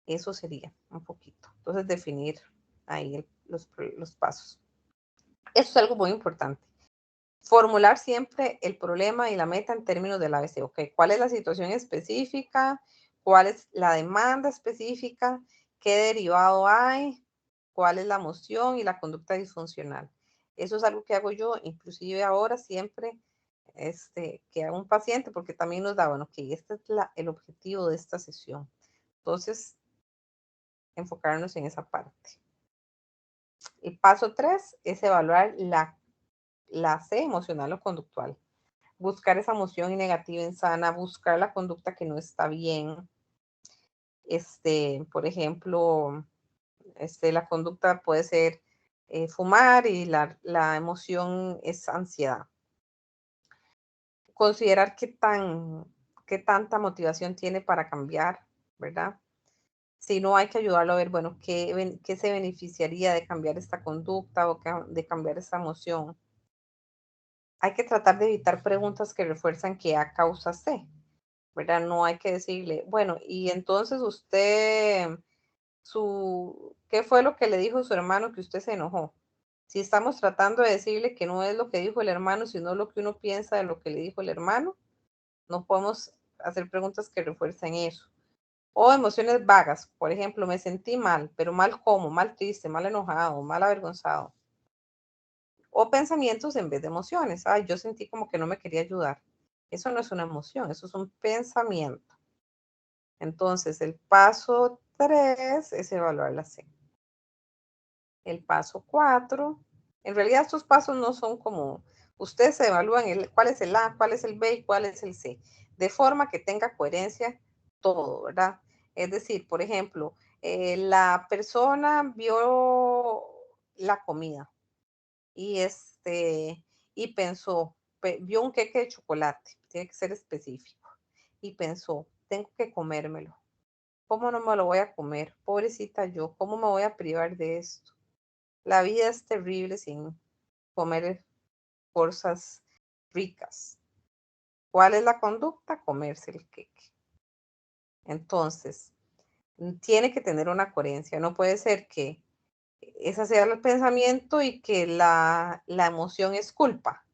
Eso sería un poquito. Entonces, definir ahí los pasos. Eso es algo muy importante. Formular siempre el problema y la meta en términos del ABC. Ok, ¿cuál es la situación específica? ¿Cuál es la demanda específica? ¿Qué derivado hay? ¿Cuál es la emoción y la conducta disfuncional? Eso es algo que hago yo, inclusive ahora siempre que hago un paciente, porque también nos da, bueno, que este es el objetivo de esta sesión. Entonces, enfocarnos en esa parte. El paso 3 es evaluar la C emocional o conductual. Buscar esa emoción negativa insana, buscar la conducta que no está bien, Por ejemplo, la conducta puede ser fumar y la emoción es ansiedad. Considerar qué tanta motivación tiene para cambiar, ¿verdad? Si no, hay que ayudarlo a ver, bueno, qué se beneficiaría de cambiar esta conducta o de cambiar esta emoción. Hay que tratar de evitar preguntas que refuerzan que A causa C, ¿verdad? No hay que decirle, bueno, y entonces usted, ¿qué fue lo que le dijo su hermano que usted se enojó? Si estamos tratando de decirle que no es lo que dijo el hermano, sino lo que uno piensa de lo que le dijo el hermano, no podemos hacer preguntas que refuercen eso. O emociones vagas, por ejemplo, me sentí mal, pero mal como, mal triste, mal enojado, mal avergonzado. O pensamientos en vez de emociones. Ay, yo sentí como que no me quería ayudar. Eso no es una emoción, eso es un pensamiento. Entonces, el paso 3 es evaluar la C. El paso 4, en realidad estos pasos no son como, ustedes se evalúan cuál es el A, cuál es el B y cuál es el C, de forma que tenga coherencia todo, ¿verdad? Es decir, por ejemplo, la persona vio la comida y, y pensó, vio un queque de chocolate, tiene que ser específico, y pensó, tengo que comérmelo. ¿Cómo no me lo voy a comer? Pobrecita yo, ¿cómo me voy a privar de esto? La vida es terrible sin comer cosas ricas. ¿Cuál es la conducta? Comerse el queque. Entonces, tiene que tener una coherencia. No puede ser que ese sea el pensamiento y que la emoción es culpa.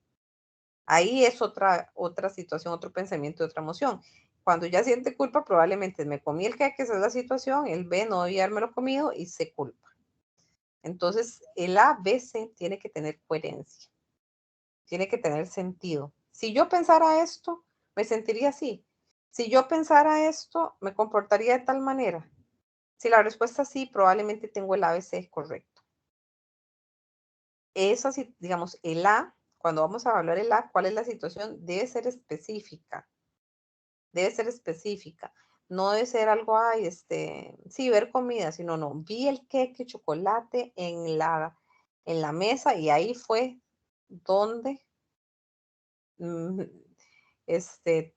Ahí es otra situación, otro pensamiento, otra emoción. Cuando ya siente culpa, probablemente me comí el queque, esa es la situación, el B no debía lo comido y se culpa. Entonces, el A, B, C tiene que tener coherencia, tiene que tener sentido. Si yo pensara esto, me sentiría así. Si yo pensara esto, me comportaría de tal manera. Si la respuesta es sí, probablemente tengo el ABC correcto. Eso sí, digamos, el A, cuando vamos a evaluar el A, ¿cuál es la situación? Debe ser específica. Debe ser específica. No debe ser algo, ay, sí, ver comida, sino no. Vi el queque chocolate en la mesa y ahí fue donde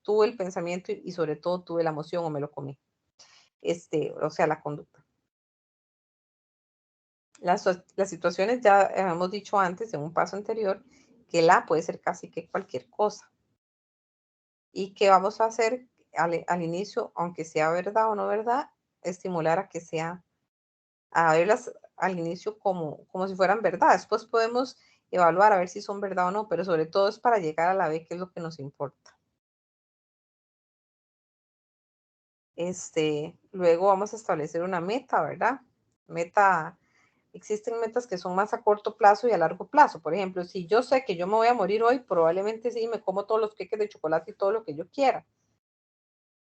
tuve el pensamiento y sobre todo tuve la emoción o me lo comí. O sea, la conducta. Las situaciones ya hemos dicho antes en un paso anterior que la puede ser casi que cualquier cosa. Y que vamos a hacer al inicio, aunque sea verdad o no verdad, estimular a que sea, a verlas al inicio como si fueran verdad. Después podemos evaluar a ver si son verdad o no, pero sobre todo es para llegar a la B, que es lo que nos importa. Luego vamos a establecer una meta, ¿verdad? Existen metas que son más a corto plazo y a largo plazo. Por ejemplo, si yo sé que yo me voy a morir hoy, probablemente sí me como todos los queques de chocolate y todo lo que yo quiera,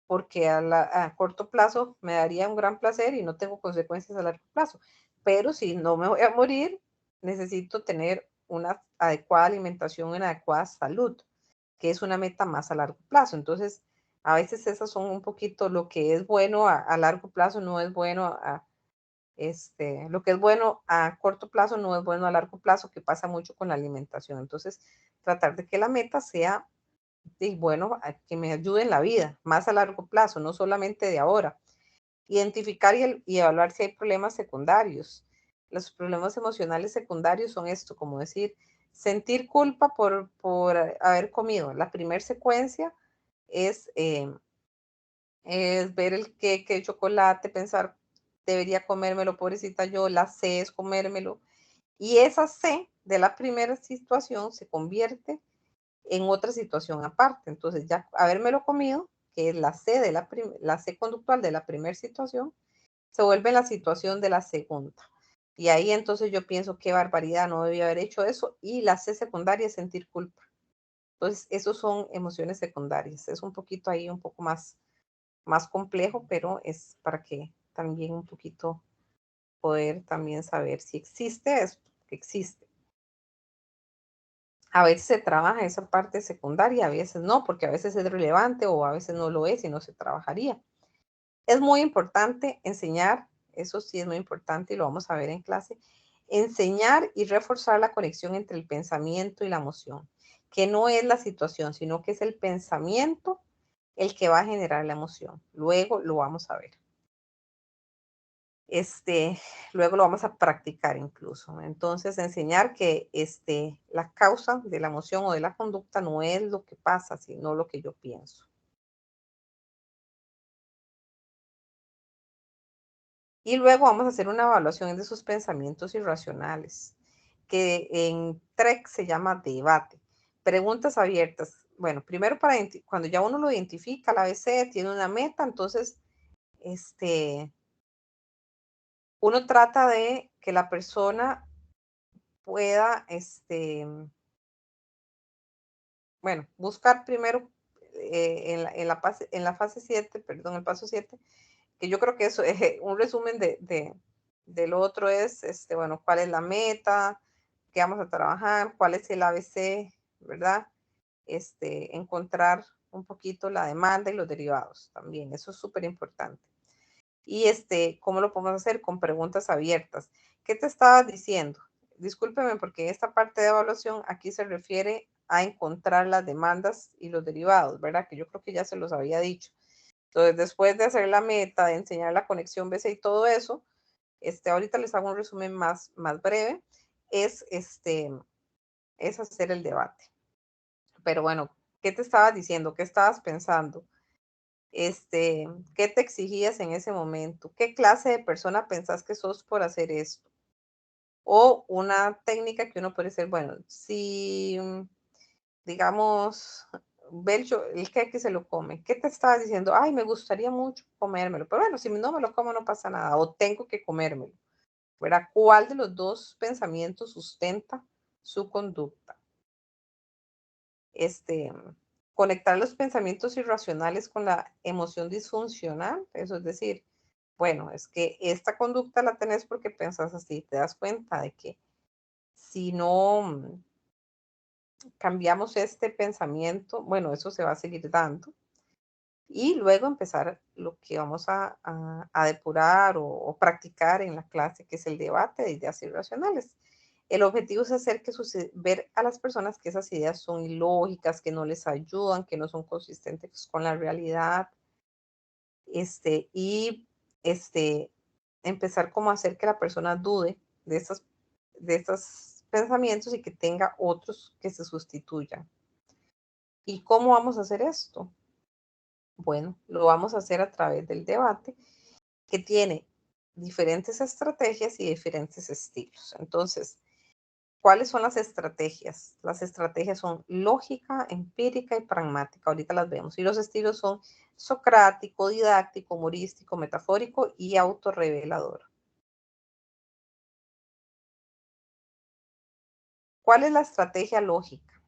porque a corto plazo me daría un gran placer y no tengo consecuencias a largo plazo. Pero si no me voy a morir, necesito tener una adecuada alimentación, una adecuada salud, que es una meta más a largo plazo. Entonces, a veces esas son un poquito lo que es bueno a largo plazo, no es bueno lo que es bueno a corto plazo no es bueno a largo plazo, que pasa mucho con la alimentación. Entonces, tratar de que la meta sea, bueno, que me ayude en la vida, más a largo plazo, no solamente de ahora. Identificar y evaluar si hay problemas secundarios. Los problemas emocionales secundarios son esto, como decir, sentir culpa por haber comido. La primera secuencia es, es ver el queque de chocolate, pensar, debería comérmelo, pobrecita yo, la C es comérmelo. Y esa C de la primera situación se convierte en otra situación aparte. Entonces, ya habérmelo comido, que es la C, la C conductual de la primera situación, se vuelve la situación de la segunda. Y ahí entonces yo pienso, qué barbaridad, no debía haber hecho eso. Y la C secundaria es sentir culpa. Entonces, esos son emociones secundarias. Es un poquito ahí, un poco más complejo, pero es para que también un poquito poder también saber si existe esto, que existe. A veces se trabaja esa parte secundaria, a veces no, porque a veces es relevante o a veces no lo es y no se trabajaría. Es muy importante enseñar, eso sí es muy importante y lo vamos a ver en clase, enseñar y reforzar la conexión entre el pensamiento y la emoción, que no es la situación, sino que es el pensamiento el que va a generar la emoción. Luego lo vamos a ver. Luego lo vamos a practicar incluso. Entonces, enseñar que la causa de la emoción o de la conducta no es lo que pasa, sino lo que yo pienso. Y luego vamos a hacer una evaluación de sus pensamientos irracionales, que en TREC se llama debate. Preguntas abiertas. Bueno, primero cuando ya uno lo identifica, la ABC tiene una meta, entonces uno trata de que la persona pueda, bueno, buscar primero en la fase 7, perdón, el paso 7, que yo creo que eso es un resumen de lo otro es, bueno, cuál es la meta, qué vamos a trabajar, cuál es el ABC, ¿verdad? Encontrar un poquito la demanda y los derivados también, eso es súper importante. Y ¿cómo lo podemos hacer? Con preguntas abiertas. ¿Qué te estabas diciendo? Discúlpeme porque esta parte de evaluación aquí se refiere a encontrar las demandas y los derivados, ¿verdad? Que yo creo que ya se los había dicho. Entonces, después de hacer la meta, de enseñar la conexión BC y todo eso, ahorita les hago un resumen más breve, es, es hacer el debate. Pero bueno, ¿qué te estabas diciendo? ¿Qué estabas pensando? ¿Qué te exigías en ese momento? ¿Qué clase de persona pensás que sos por hacer esto? O una técnica que uno puede decir, bueno, si, digamos, Belcho, el que se lo come, ¿qué te estabas diciendo? Ay, me gustaría mucho comérmelo, pero bueno, si no me lo como no pasa nada, o tengo que comérmelo, ¿verdad? ¿Cuál de los dos pensamientos sustenta su conducta? Conectar los pensamientos irracionales con la emoción disfuncional, eso es decir, bueno, es que esta conducta la tenés porque pensás así, te das cuenta de que si no cambiamos este pensamiento, bueno, eso se va a seguir dando. Y luego empezar lo que vamos a depurar o practicar en la clase, que es el debate de ideas irracionales. El objetivo es hacer que ver a las personas que esas ideas son ilógicas, que no les ayudan, que no son consistentes con la realidad, y empezar como a hacer que la persona dude de estos pensamientos y que tenga otros que se sustituyan. ¿Y cómo vamos a hacer esto? Bueno, lo vamos a hacer a través del debate que tiene diferentes estrategias y diferentes estilos. Entonces, ¿cuáles son las estrategias? Las estrategias son lógica, empírica y pragmática. Ahorita las vemos. Y los estilos son socrático, didáctico, humorístico, metafórico y autorrevelador. ¿Cuál es la estrategia lógica?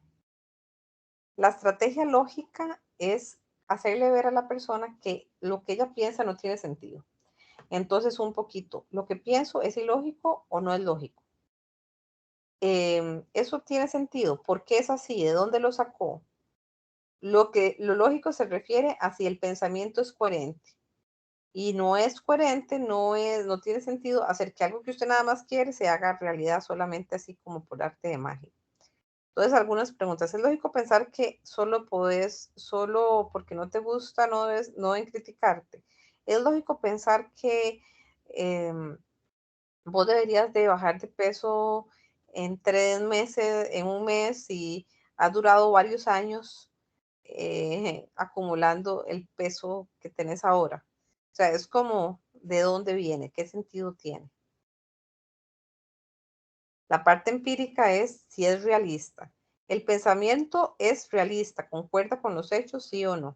La estrategia lógica es hacerle ver a la persona que lo que ella piensa no tiene sentido. Entonces, un poquito, ¿lo que pienso es ilógico o no es lógico? ¿Eso tiene sentido? ¿Por qué es así? ¿De dónde lo sacó? Lo lógico se refiere a si el pensamiento es coherente. Y no es coherente, no tiene sentido hacer que algo que usted nada más quiere se haga realidad solamente así como por arte de magia. Entonces, algunas preguntas. ¿Es lógico pensar que solo porque no te gusta, no deben criticarte? ¿Es lógico pensar que vos deberías de bajar de peso en 3 meses, en un mes, y has durado varios años acumulando el peso que tenés ahora? O sea, es como, ¿de dónde viene? ¿Qué sentido tiene? La parte empírica es si es realista. ¿El pensamiento es realista? ¿Concuerda con los hechos, sí o no?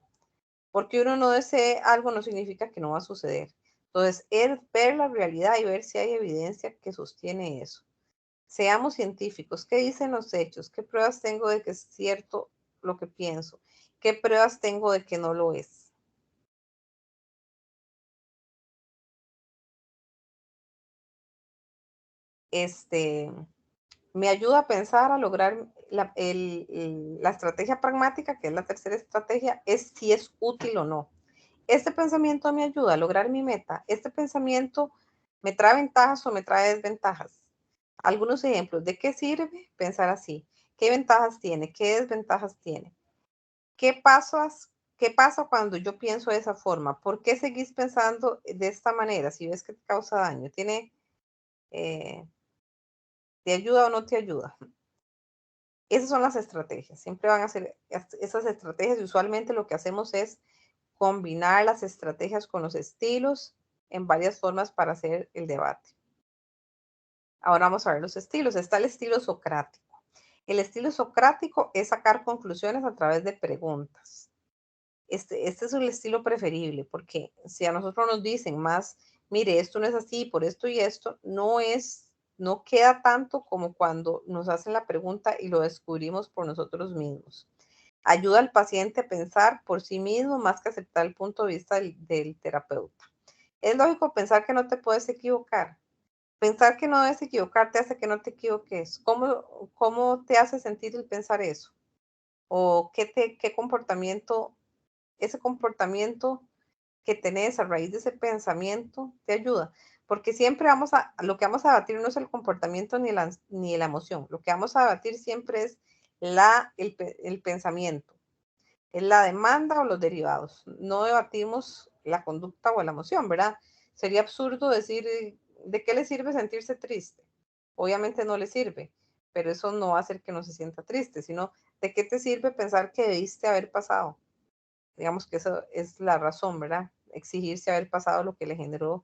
Porque uno no desee algo no significa que no va a suceder. Entonces, es ver la realidad y ver si hay evidencia que sostiene eso. Seamos científicos. ¿Qué dicen los hechos? ¿Qué pruebas tengo de que es cierto lo que pienso? ¿Qué pruebas tengo de que no lo es? Este, me ayuda a pensar, a lograr la estrategia pragmática, que es la tercera estrategia, es si es útil o no. ¿Este pensamiento me ayuda a lograr mi meta? ¿Este pensamiento me trae ventajas o me trae desventajas? Algunos ejemplos. ¿De qué sirve pensar así? ¿Qué ventajas tiene? ¿Qué desventajas tiene? ¿Qué pasas, qué pasa cuando yo pienso de esa forma? ¿Por qué seguís pensando de esta manera si ves que te causa daño? Eh, ¿Te ayuda o no te ayuda? Esas son las estrategias. Siempre van a ser esas estrategias y usualmente lo que hacemos es combinar las estrategias con los estilos en varias formas para hacer el debate. Ahora vamos a ver los estilos. Está el estilo socrático. El estilo socrático es sacar conclusiones a través de preguntas. Este es el estilo preferible, porque si a nosotros nos dicen más, mire, esto no es así, por esto y esto, no queda tanto como cuando nos hacen la pregunta y lo descubrimos por nosotros mismos. Ayuda al paciente a pensar por sí mismo más que aceptar el punto de vista del terapeuta. Es lógico pensar que no te puedes equivocar. Pensar que no debes equivocarte hace que no te equivoques. ¿Cómo te hace sentir el pensar eso? ¿O qué comportamiento, ese comportamiento que tenés a raíz de ese pensamiento te ayuda? Porque siempre lo que vamos a debatir no es el comportamiento ni la emoción. Lo que vamos a debatir siempre es el pensamiento. Es la demanda o los derivados. No debatimos la conducta o la emoción, ¿verdad? Sería absurdo decir, ¿de qué le sirve sentirse triste? Obviamente no le sirve, pero eso no va a hacer que no se sienta triste, sino ¿de qué te sirve pensar que debiste haber pasado? Digamos que eso es la razón, ¿verdad? Exigirse haber pasado lo que le generó,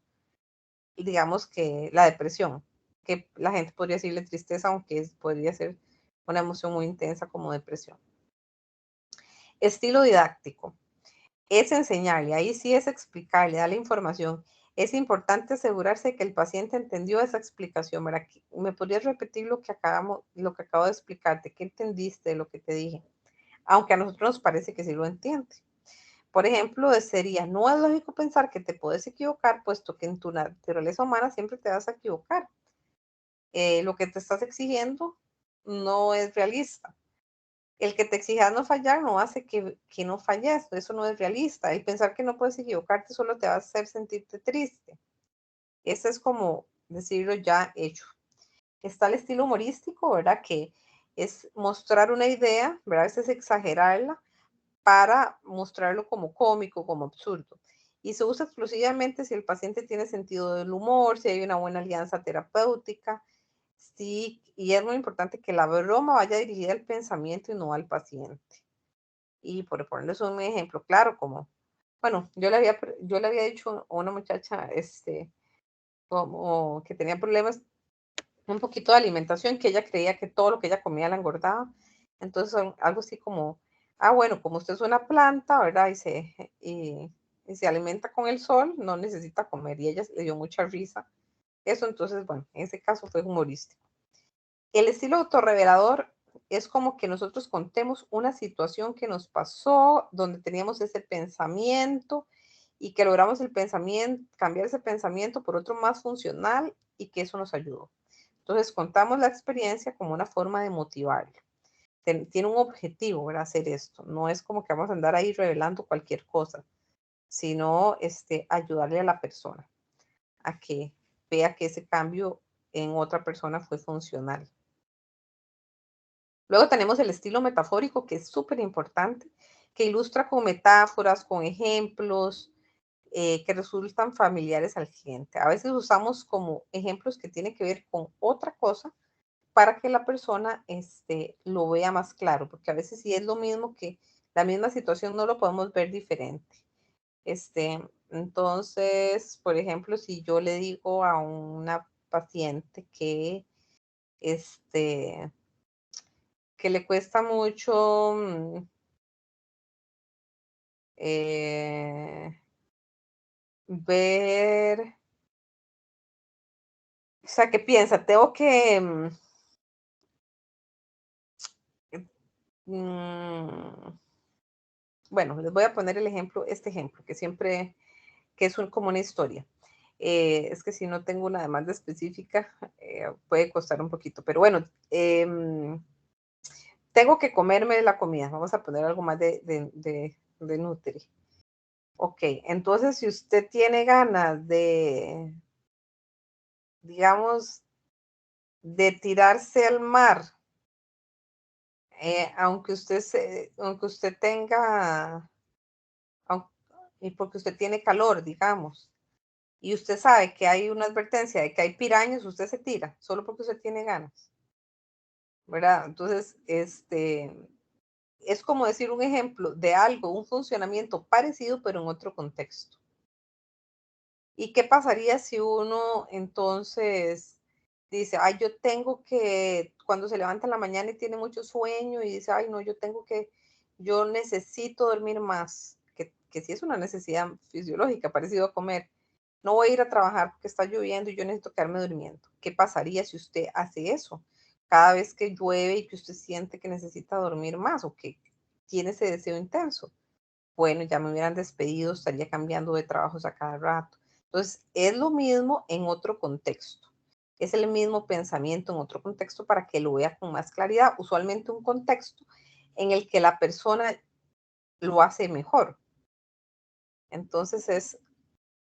digamos que la depresión, que la gente podría decirle tristeza, aunque podría ser una emoción muy intensa como depresión. Estilo didáctico. Es enseñarle, ahí sí es explicarle, darle información. Es importante asegurarse de que el paciente entendió esa explicación. ¿Verdad? ¿Me podrías repetir lo que acabo de explicarte? ¿Qué entendiste de lo que te dije? Aunque a nosotros nos parece que sí lo entiende. Por ejemplo, sería, no es lógico pensar que te puedes equivocar, puesto que en tu naturaleza humana siempre te vas a equivocar. Lo que te estás exigiendo no es realista. El que te exijas no fallar no hace que no falles, eso no es realista. El pensar que no puedes equivocarte solo te va a hacer sentirte triste. Ese es como decirlo ya hecho. Está el estilo humorístico, ¿verdad? Que es mostrar una idea, ¿verdad? A veces exagerarla para mostrarlo como cómico, como absurdo. Y se usa exclusivamente si el paciente tiene sentido del humor, si hay una buena alianza terapéutica. Sí, y es muy importante que la broma vaya dirigida al pensamiento y no al paciente. Y por ponerles un ejemplo claro, como, bueno, yo le había dicho a una muchacha, como que tenía problemas un poquito de alimentación, que ella creía que todo lo que ella comía la engordaba. Entonces, algo así como, bueno, como usted es una planta, ¿verdad? Y se alimenta con el sol, no necesita comer. Y ella le dio mucha risa. Eso, entonces, bueno, en ese caso fue humorístico. El estilo autorrevelador es como que nosotros contemos una situación que nos pasó, donde teníamos ese pensamiento y que logramos cambiar ese pensamiento por otro más funcional y que eso nos ayudó. Entonces contamos la experiencia como una forma de motivarlo. Tiene un objetivo, ¿verdad? Hacer esto. No es como que vamos a andar ahí revelando cualquier cosa, sino ayudarle a la persona a que vea que ese cambio en otra persona fue funcional. Luego tenemos el estilo metafórico, que es súper importante, que ilustra con metáforas, con ejemplos, que resultan familiares al cliente. A veces usamos como ejemplos que tienen que ver con otra cosa para que la persona lo vea más claro, porque a veces si es lo mismo que la misma situación no lo podemos ver diferente. Entonces, por ejemplo, si yo le digo a una paciente este, que le cuesta mucho eh, ver, o sea, que piensa, tengo que, mm, bueno, les voy a poner este ejemplo, que siempre, que es como una historia. Es que si no tengo una demanda específica, puede costar un poquito, pero bueno, tengo que comerme la comida, vamos a poner algo más de Nutri. Ok, entonces si usted tiene ganas de, digamos, de tirarse al mar, aunque usted tenga, aun- y porque usted tiene calor, digamos, y usted sabe que hay una advertencia de que hay pirañas, usted se tira, solo porque usted tiene ganas, ¿verdad? Entonces, es como decir un ejemplo de algo, un funcionamiento parecido, pero en otro contexto. ¿Y qué pasaría si uno entonces dice, ay, yo tengo que, cuando se levanta en la mañana y tiene mucho sueño y dice, ay, no, yo necesito dormir más, que sí es una necesidad fisiológica, parecido a comer. No voy a ir a trabajar porque está lloviendo y yo necesito quedarme durmiendo. ¿Qué pasaría si usted hace eso? Cada vez que llueve y que usted siente que necesita dormir más o que tiene ese deseo intenso. Bueno, ya me hubieran despedido, estaría cambiando de trabajos a cada rato. Entonces, es lo mismo en otro contexto. Es el mismo pensamiento en otro contexto para que lo vea con más claridad. Usualmente un contexto en el que la persona lo hace mejor. Entonces es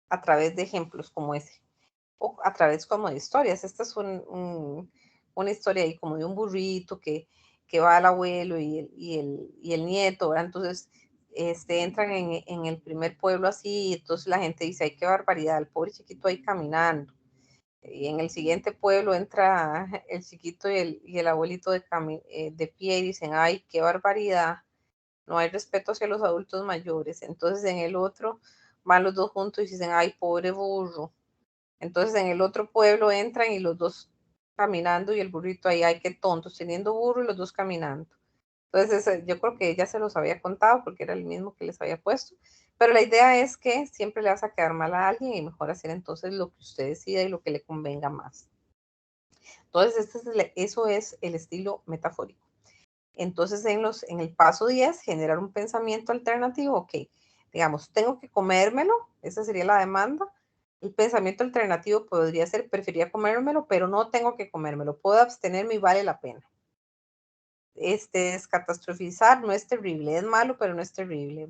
a través de ejemplos como ese o a través como de historias. Esta es una historia ahí como de un burrito que va al abuelo y el nieto, ¿verdad? Entonces entran en el primer pueblo así, y entonces la gente dice, ay, qué barbaridad, el pobre chiquito ahí caminando. Y en el siguiente pueblo entra el chiquito y el abuelito de pie y dicen, ay, qué barbaridad, no hay respeto hacia los adultos mayores. Entonces en el otro van los dos juntos y dicen, ay, pobre burro. Entonces en el otro pueblo entran y los dos caminando y el burrito ahí, ay, qué tontos, teniendo burro y los dos caminando. Entonces yo creo que ella se los había contado porque era el mismo que les había puesto. Pero la idea es que siempre le vas a quedar mal a alguien y mejor hacer entonces lo que usted decida y lo que le convenga más. Entonces eso es el estilo metafórico. Entonces en el paso 10, generar un pensamiento alternativo, ok, digamos, tengo que comérmelo, esa sería la demanda. El pensamiento alternativo podría ser, preferiría comérmelo, pero no tengo que comérmelo, puedo abstenerme y vale la pena. Descatastrofizar no es terrible, es malo, pero no es terrible.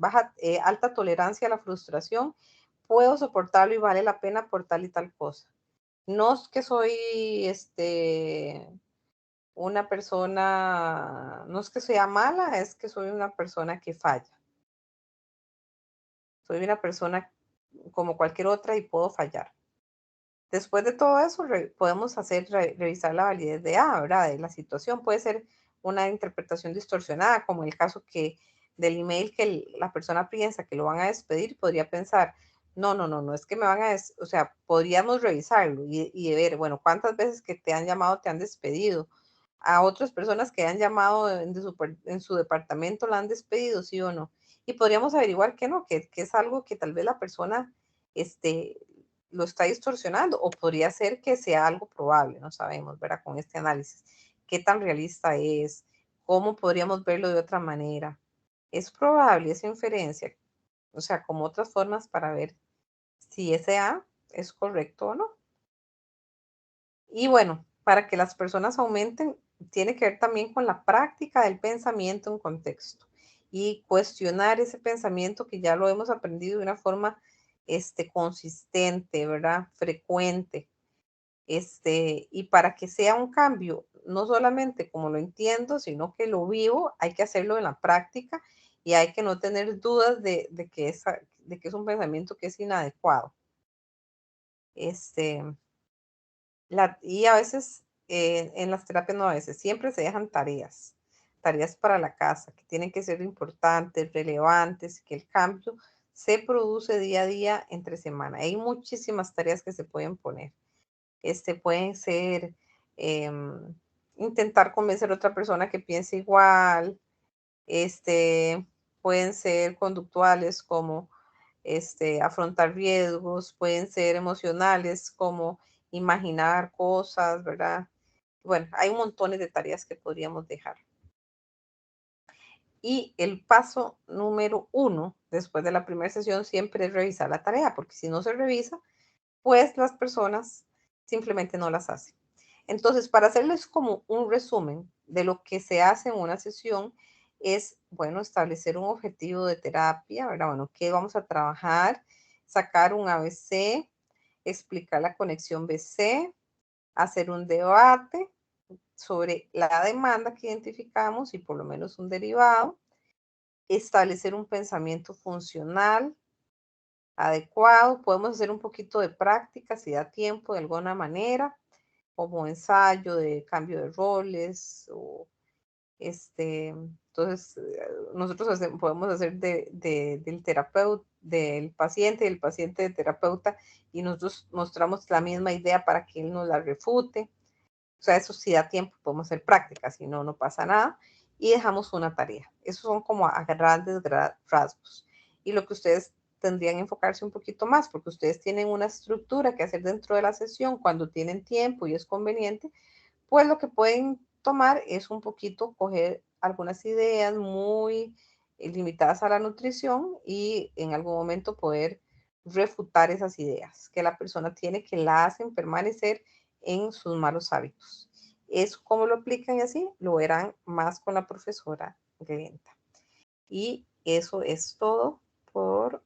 Alta tolerancia a la frustración, puedo soportarlo y vale la pena por tal y tal cosa. No es que soy una persona, no es que sea mala, es que soy una persona que falla. Soy una persona como cualquier otra y puedo fallar. Después de todo eso, podemos revisar la validez de A, ¿verdad? De la situación. Puede ser una interpretación distorsionada, como el caso del email que la persona piensa que lo van a despedir, podría pensar, no, no, no, no es que me van a, o sea, podríamos revisarlo y ver, bueno, cuántas veces que te han llamado te han despedido. A otras personas que han llamado en su departamento la han despedido, sí o no. Y podríamos averiguar que no, que es algo que tal vez la persona este, lo está distorsionando o podría ser que sea algo probable, no sabemos, ¿verdad? Con este análisis, qué tan realista es, cómo podríamos verlo de otra manera. Es probable esa inferencia, o sea, como otras formas para ver si ese A es correcto o no. Y bueno, para que las personas aumenten, tiene que ver también con la práctica del pensamiento en contexto y cuestionar ese pensamiento que ya lo hemos aprendido de una forma consistente, ¿verdad? Frecuente. Y para que sea un cambio, no solamente como lo entiendo, sino que lo vivo, hay que hacerlo en la práctica y hay que no tener dudas de que es un pensamiento que es inadecuado. Este, y a veces, en las terapias no a veces, siempre se dejan tareas para la casa, que tienen que ser importantes, relevantes, que el cambio se produce día a día entre semana. Hay muchísimas tareas que se pueden poner. Pueden ser em, intentar convencer a otra persona que piense igual, pueden ser conductuales como afrontar riesgos, pueden ser emocionales como imaginar cosas, ¿verdad? Bueno, hay montones de tareas que podríamos dejar. Y el paso número 1, después de la primera sesión, siempre es revisar la tarea, porque si no se revisa, pues las personas simplemente no las hacen. Entonces, para hacerles como un resumen de lo que se hace en una sesión, es, bueno, establecer un objetivo de terapia, ¿verdad? Bueno, ¿qué vamos a trabajar? Sacar un ABC, explicar la conexión BC, hacer un debate sobre la demanda que identificamos y por lo menos un derivado, establecer un pensamiento funcional adecuado, podemos hacer un poquito de práctica si da tiempo de alguna manera, como ensayo de cambio de roles o entonces nosotros podemos hacer del terapeuta, del paciente, del paciente de terapeuta y nosotros mostramos la misma idea para que él nos la refute. O sea, eso sí da tiempo, podemos hacer prácticas, si no, no pasa nada. Y dejamos una tarea. Esos son como a grandes rasgos. Y lo que ustedes tendrían que enfocarse un poquito más, porque ustedes tienen una estructura que hacer dentro de la sesión cuando tienen tiempo y es conveniente, pues lo que pueden tomar es un poquito coger algunas ideas muy limitadas a la nutrición y en algún momento poder refutar esas ideas que la persona tiene que la hacen permanecer en sus malos hábitos. Eso cómo lo aplican y así lo verán más con la profesora Glenda. Y eso es todo por,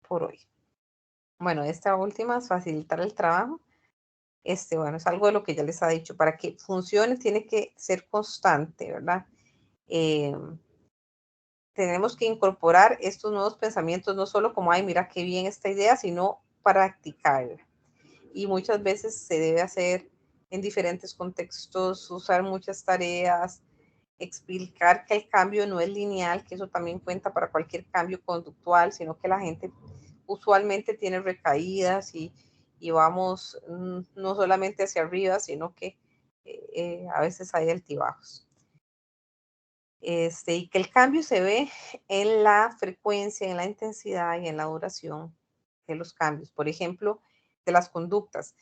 por hoy. Bueno, esta última es facilitar el trabajo. Bueno, es algo de lo que ya les ha dicho. Para que funcione tiene que ser constante, ¿verdad? Eh, tenemos que incorporar estos nuevos pensamientos, no solo como, ay, mira qué bien esta idea, sino practicarla. Y muchas veces se debe hacer en diferentes contextos, usar muchas tareas, explicar que el cambio no es lineal, que eso también cuenta para cualquier cambio conductual, sino que la gente usualmente tiene recaídas y vamos no solamente hacia arriba, sino que a veces hay altibajos. Y que el cambio se ve en la frecuencia, en la intensidad y en la duración de los cambios. Por ejemplo, de las conductas.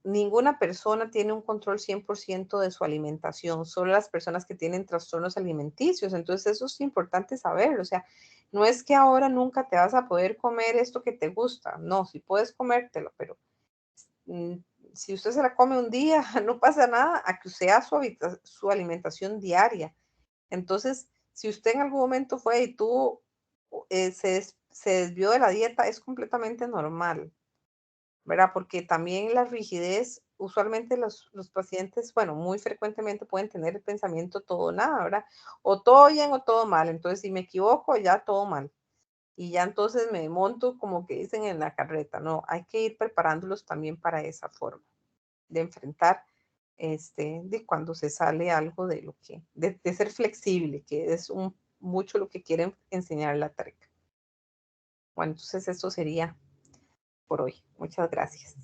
Ninguna persona tiene un control 100% de su alimentación, solo las personas que tienen trastornos alimenticios. Entonces, eso es importante saberlo. O sea, no es que ahora nunca te vas a poder comer esto que te gusta. No, sí puedes comértelo, pero mm, si usted se la come un día, no pasa nada a que sea su alimentación diaria. Entonces, si usted en algún momento fue y tuvo, se desvió de la dieta, es completamente normal, ¿verdad? Porque también la rigidez, usualmente los pacientes, bueno, muy frecuentemente pueden tener el pensamiento todo o nada, ¿verdad? O todo bien o todo mal. Entonces, si me equivoco, ya todo mal. Y ya entonces me monto, como que dicen, en la carreta. No, hay que ir preparándolos también para esa forma de enfrentar de cuando se sale algo de lo que, de ser flexible, que es mucho lo que quieren enseñar la TREC. Bueno, entonces eso sería por hoy. Muchas gracias.